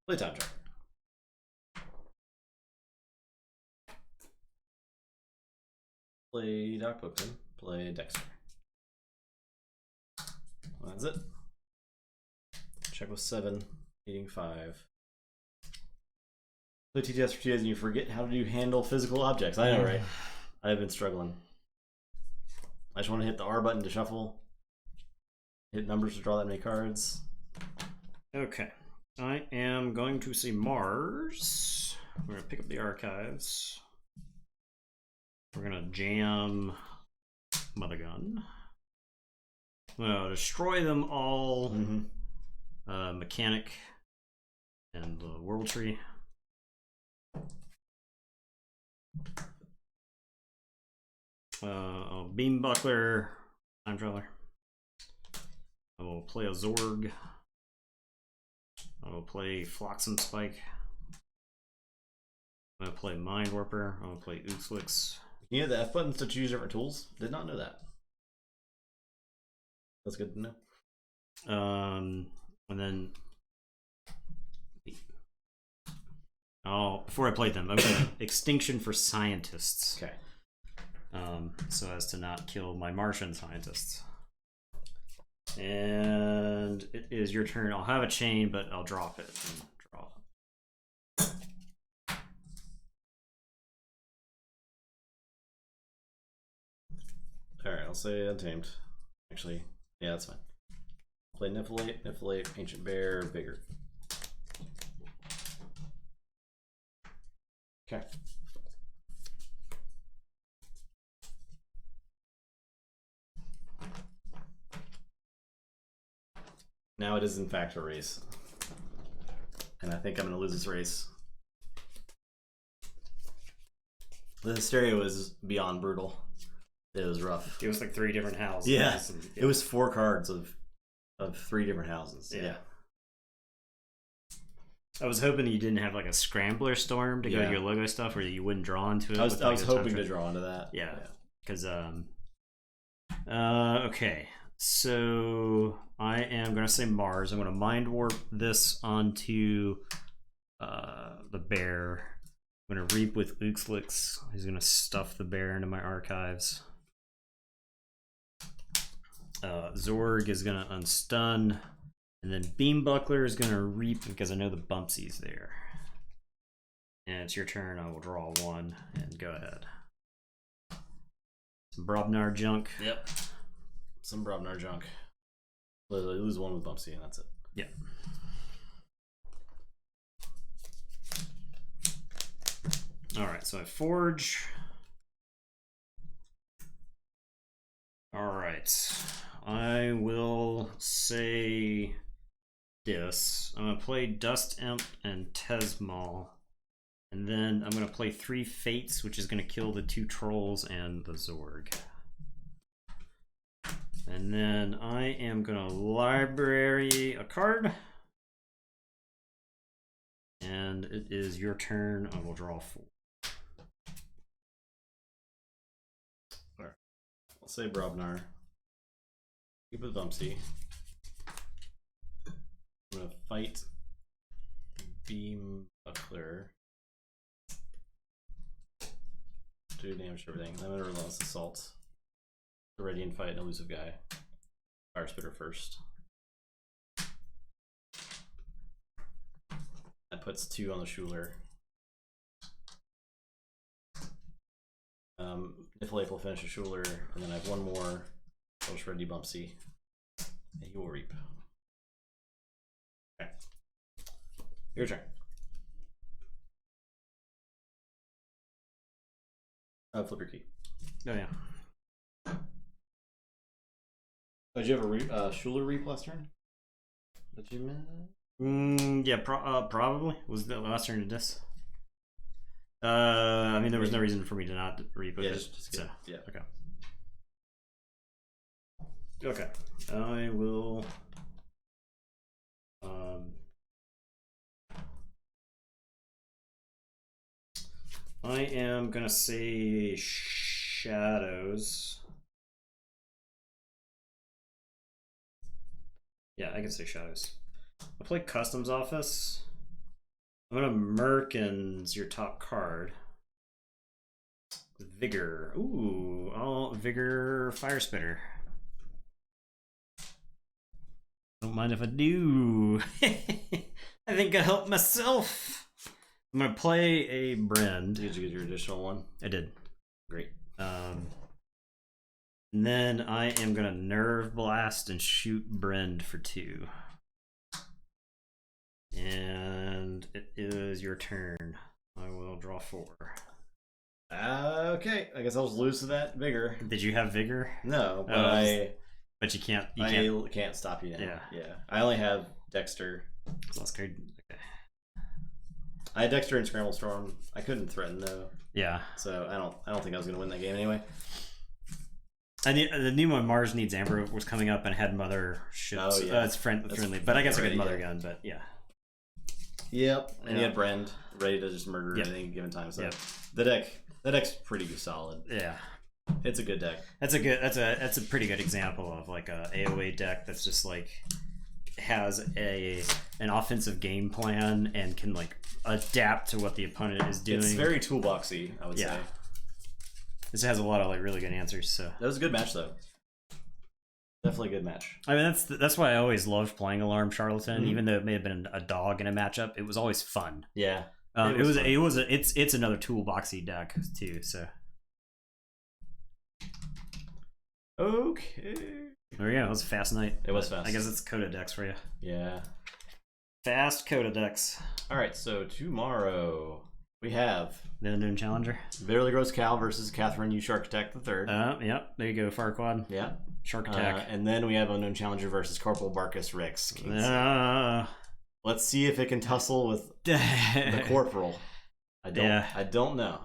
Play Time Traveler. Play Doc Bookton. Play Dexter. That's it. Check with 7, eating 5. Play TTS for 2 days and you forget how to handle physical objects. I know, right? I've been struggling. I just want to hit the R button to shuffle. Hit numbers to draw that many cards. Okay. I am going to say Mars. We're going to pick up the archives. We're going to jam Mother Gun. I'm going to destroy them all. Mechanic and the World Tree. Beam Buckler, Time Traveler. I will play a Zorg. I will play Flotsam Spike. I'm going to play Mind Warper. I'm going to play Uxlix. You know the F buttons to choose different tools? Did not know that. That's good to know. And then... Oh, before I played them, I'm going to Extinction for Scientists. Okay. So as to not kill my Martian scientists. And it is your turn. I'll have a chain, but I'll drop it and draw. Alright, I'll say Untamed. Actually, yeah, that's fine. Play Niflate, Ancient Bear, Bigger. Okay. Now it is in fact a race. And I think I'm going to lose this race. The Hysteria was beyond brutal. It was rough. It was like 3 different houses. Yeah. It was 4 cards of 3 different houses. Yeah. I was hoping you didn't have like a scrambler storm to go to your logo stuff, where you wouldn't draw into it. I was hoping to draw into that. Yeah, because okay. So I am gonna say Mars. I'm gonna mind warp this onto the bear. I'm gonna reap with Uxlix. He's gonna stuff the bear into my archives. Zorg is gonna unstun, and then Beam Buckler is gonna reap because I know the Bumpsy's there. And it's your turn. I will draw one and go ahead. Some Brobnar junk. Yep. Some Brobnar junk. Literally lose one with Bumpsy and that's it. Yeah. Alright, so I forge. Alright. I will say this. I'm going to play Dust Imp and Tesmal. And then I'm going to play 3 Fates, which is going to kill the 2 Trolls and the Zorg. And then I am going to library a card. And it is your turn. I will draw 4. Alright. I'll say Brobnar. Keep with Bumpsy. I'm going to fight Beam Buckler. 2 damage to everything. I'm going to Relentless Assault. The Radiant fight an elusive guy. Fire Spitter first. That puts 2 on the Schuler. Niflake will finish a Schuler, and then I have 1 more. I'll just ready Bumpsy. And he will reap. Okay. Your turn. Flip your key. Oh, yeah. Oh, did you have a Schuler reap last turn? That you meant? Yeah, probably. Was the last turn to this? I mean, there was no reason for me to not reap with it. Just so, yeah. Okay. Okay. I will. I am gonna say Shadows. Yeah, I can say Shadows. I'll play Customs Office. I'm gonna Merkins your top card. Vigor. Ooh, Vigor Fire Spitter. Don't mind if I do. I think I helped myself. I'm gonna play a Brand. Did you get your additional one? I did. Great. And then I am gonna Nerve Blast and shoot Brand for 2. And it is your turn. I will draw 4. Okay, I guess I'll just lose to that Vigor. Did you have Vigor? No, but But you can't. I can't stop you now. Yeah. I only have Dexter. Last card. Okay. I had Dexter and Scramble Storm. I couldn't threaten though. Yeah. So I don't think I was gonna win that game anyway. The new one, Mars Needs Amber, was coming up and had Mother ships. Oh yeah, it's friendly, but I guess I could Mother Gun. But yeah. Yep. And you had Brand ready to just murder at any given time. So the deck's pretty solid. Yeah. It's a good deck. That's a pretty good example of like a AOA deck that's just like has an offensive game plan and can like adapt to what the opponent is doing. It's very toolboxy, I would say. This has a lot of like really good answers. So that was a good match though. Definitely a good match. I mean, that's why I always loved playing Alarm Charlatan, even though it may have been a dog in a matchup. It was always fun. Yeah, it's another toolboxy deck too. So okay, there we go. It was a fast night. It was fast. I guess it's Coda decks for you. Yeah, fast Coda decks. All right, so tomorrow we have the Unknown Challenger, Verily Gross Cal versus Catherine U Shark Attack III. Yep, there you go, Farquaad. Yeah. Shark Attack. And then we have Unknown Challenger versus Corporal Barkus Rex. Let's see if it can tussle with the Corporal. I don't know.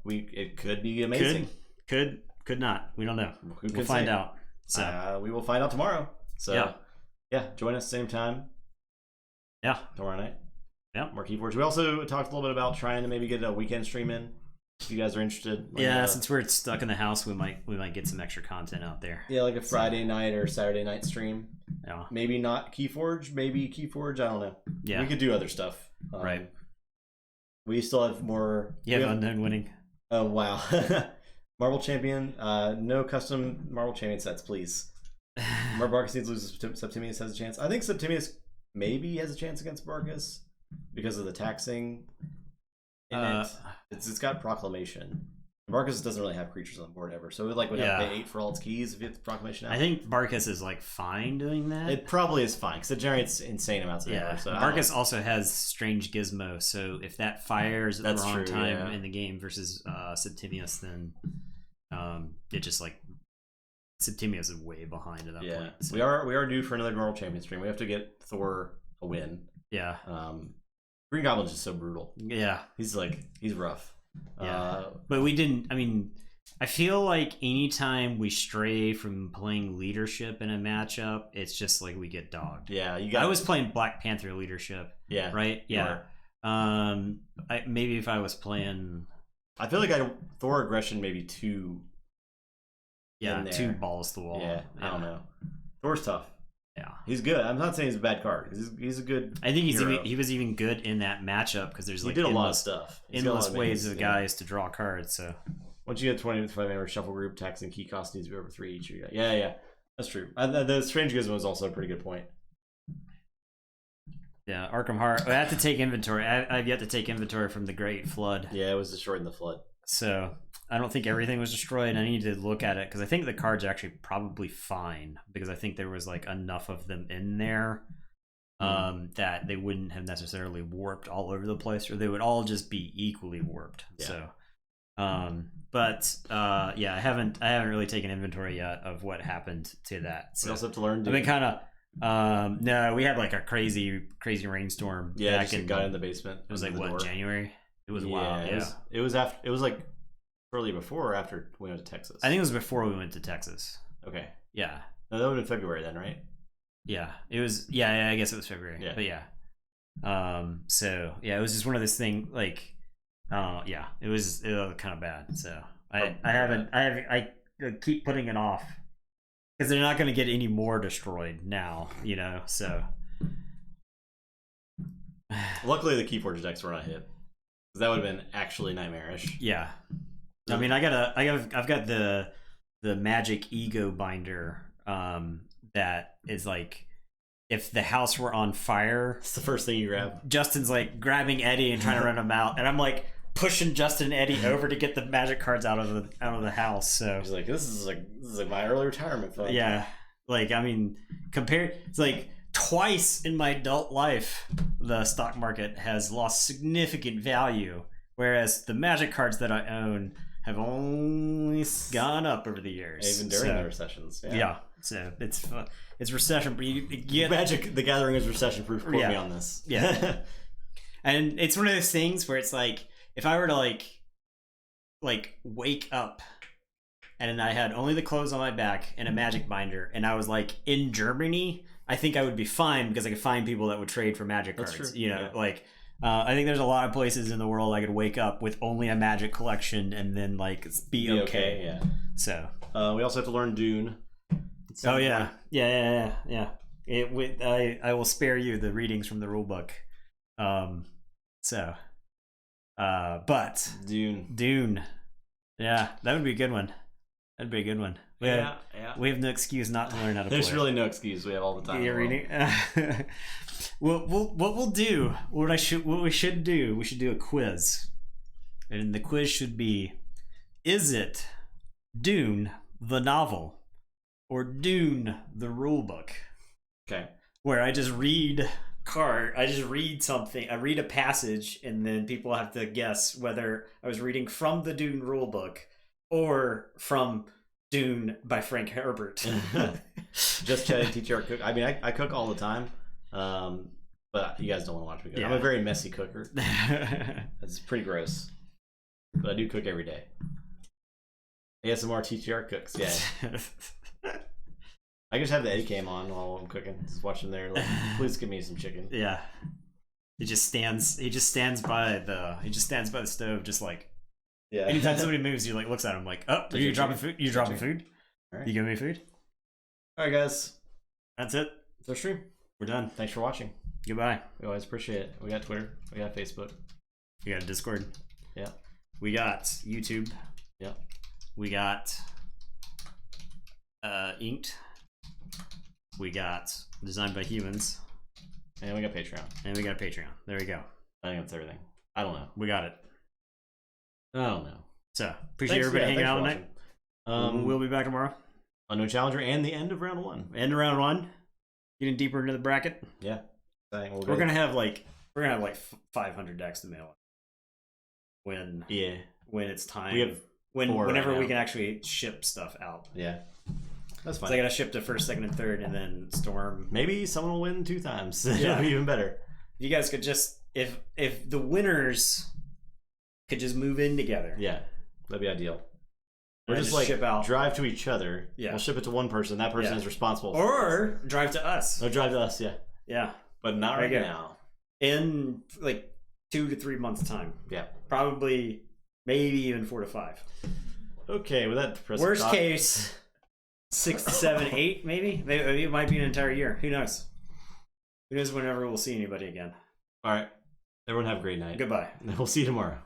It could be amazing. Could not. We don't know. We'll find out. So we will find out tomorrow. So yeah, join us same time. Yeah. Tomorrow night. Yeah. More Keyforge. We also talked a little bit about trying to maybe get a weekend stream in. If you guys are interested. Like, since we're stuck in the house, we might get some extra content out there. Yeah, like a Friday night or Saturday night stream. Yeah. Maybe not Keyforge, maybe Keyforge, I don't know. Yeah. We could do other stuff. Right. We still have more. You have unknown winning. Oh, wow. Marble Champion. No custom Marble Champion sets, please. Barkas needs to lose. Septimius has a chance. I think Septimius maybe has a chance against Barkas because of the taxing in it. It's got Proclamation. Barkas doesn't really have creatures on the board ever, so it would have to pay 8 for all its keys if it's Proclamation out. I think Barkas is like fine doing that. It probably is fine because it generates insane amounts of error. So Barkas also has Strange Gizmo, so if that fires at the wrong time in the game versus Septimius, then it just like Septimius is way behind at that point. So. We are due for another Marble Champion stream. We have to get Thor a win. Yeah. Green Goblin's just so brutal. Yeah. He's rough. Yeah. But we didn't, I mean, I feel like anytime we stray from playing leadership in a matchup, it's just like we get dogged. Yeah, I was playing Black Panther leadership. Yeah. Right? Yeah. Maybe if I was playing, I feel like Thor aggression maybe too. Yeah, 2 balls to the wall. Yeah, I don't know. Thor's tough. Yeah, he's good. I'm not saying he's a bad card. He's a good. I think he was even good in that matchup because there's like he did a lot of stuff. Endless ways of guys to draw cards. So once you get 25 member shuffle group, tax and key cost needs to be over 3 each. Yeah, that's true. The Strange Gizmo is also a pretty good point. Yeah, Arkham Heart. I have to take inventory. I've yet to take inventory from the Great Flood. Yeah, it was destroyed in the flood. So I don't think everything was destroyed. I need to look at it because I think the cards are actually probably fine because I think there was like enough of them in there that they wouldn't have necessarily warped all over the place, or they would all just be equally warped. Yeah. So, I haven't really taken inventory yet of what happened to that. So we also have to learn. I've been kind of no, we had like a crazy rainstorm. Yeah, just got in the basement. It was like what, January? It was wild. Yeah, it was after. It was like early before or after we went to Texas. I think it was before we went to Texas. Okay. Yeah. No, that would have been February then, right? Yeah. It was. Yeah. I guess it was February. Yeah. But yeah. So yeah, it was just one of those things. Like, it was kind of bad. So I keep putting it off because they're not going to get any more destroyed now. So. Luckily, the Keyforge decks were not hit. That would have been actually nightmarish. Yeah, I mean, I've got the Magic Ego binder that is like, if the house were on fire, it's the first thing you grab. Justin's like grabbing Eddie and trying to run him out, and I'm like pushing Justin and Eddie over to get the magic cards out of the house. So he's like, this is like my early retirement fund. Yeah, like I mean, it's like. Twice in my adult life, the stock market has lost significant value, whereas the magic cards that I own have only gone up over the years. Even during the recessions. Yeah. So it's recession. But you get Magic the Gathering is recession proof. Quote me on this. Yeah. And it's one of those things where it's like, if I were to like wake up and I had only the clothes on my back and a magic binder, and I was like in Germany, I think I would be fine because I could find people that would trade for magic cards. That's true. I think there's a lot of places in the world I could wake up with only a magic collection and then like be okay. Yeah. So we also have to learn Dune. Oh yeah. I will spare you the readings from the rule book. But Dune. Yeah, that would be a good one. That'd be a good one. We have no excuse not to learn how to play. There's really no excuse. We have all the time. Reading. What we should do, we should do a quiz. And the quiz should be, is it Dune the novel or Dune the rule book? Okay. Where I just read something, I read a passage, and then people have to guess whether I was reading from the Dune rule book or from Dune by Frank Herbert. Just try to teach your cook. I mean, I cook all the time, but you guys don't want to watch me cook. Yeah. I'm a very messy cooker. It's pretty gross, but I do cook every day. ASMR TTR cooks, yeah. I just have the Eddie cam on while I'm cooking. Just watching there. Like, please give me some chicken. Yeah. He just stands by the stove, just like Yeah. anytime somebody moves, he like looks at him like, "Oh, are you dropping food? You dropping food? All right. You giving me food?" All right, guys. That's it. It's our stream. We're done. Thanks for watching. Goodbye. We always appreciate it. We got Twitter. We got Facebook. We got Discord. Yeah. We got YouTube. Yeah. We got Inked. We got Designed by Humans. And we got Patreon. And we got a Patreon. There we go. I think that's everything. I don't know. We got it. I don't know. So, appreciate everybody hanging out tonight. We'll be back tomorrow. Unknown Challenger and the end of round 1. End of round 1. Getting deeper into the bracket. Yeah. We're gonna have like 500 decks to mail when it's time. We have whenever right we now. can actually ship stuff out. Yeah. That's fine. So I gotta ship to first, second, and third, and then Storm. Maybe someone will win 2 times. Yeah. It'll be even better. You guys could just if the winners could just move in together. Yeah. That'd be ideal. We're And just like ship out. drive to each other. Yeah. We'll ship it to one person. That person Yeah. is responsible. Or drive to us. Or drive to us. Yeah. Yeah. But not right There you go. now. In like 2 to 3 months time. Yeah. Probably, maybe even 4 to 5. Okay. With that depressing Worst thought- case, 6 to 7, 8 maybe. Maybe it might be an entire year. Who knows? Who knows whenever we'll see anybody again. All right. Everyone have a great night. Goodbye. We'll see you tomorrow.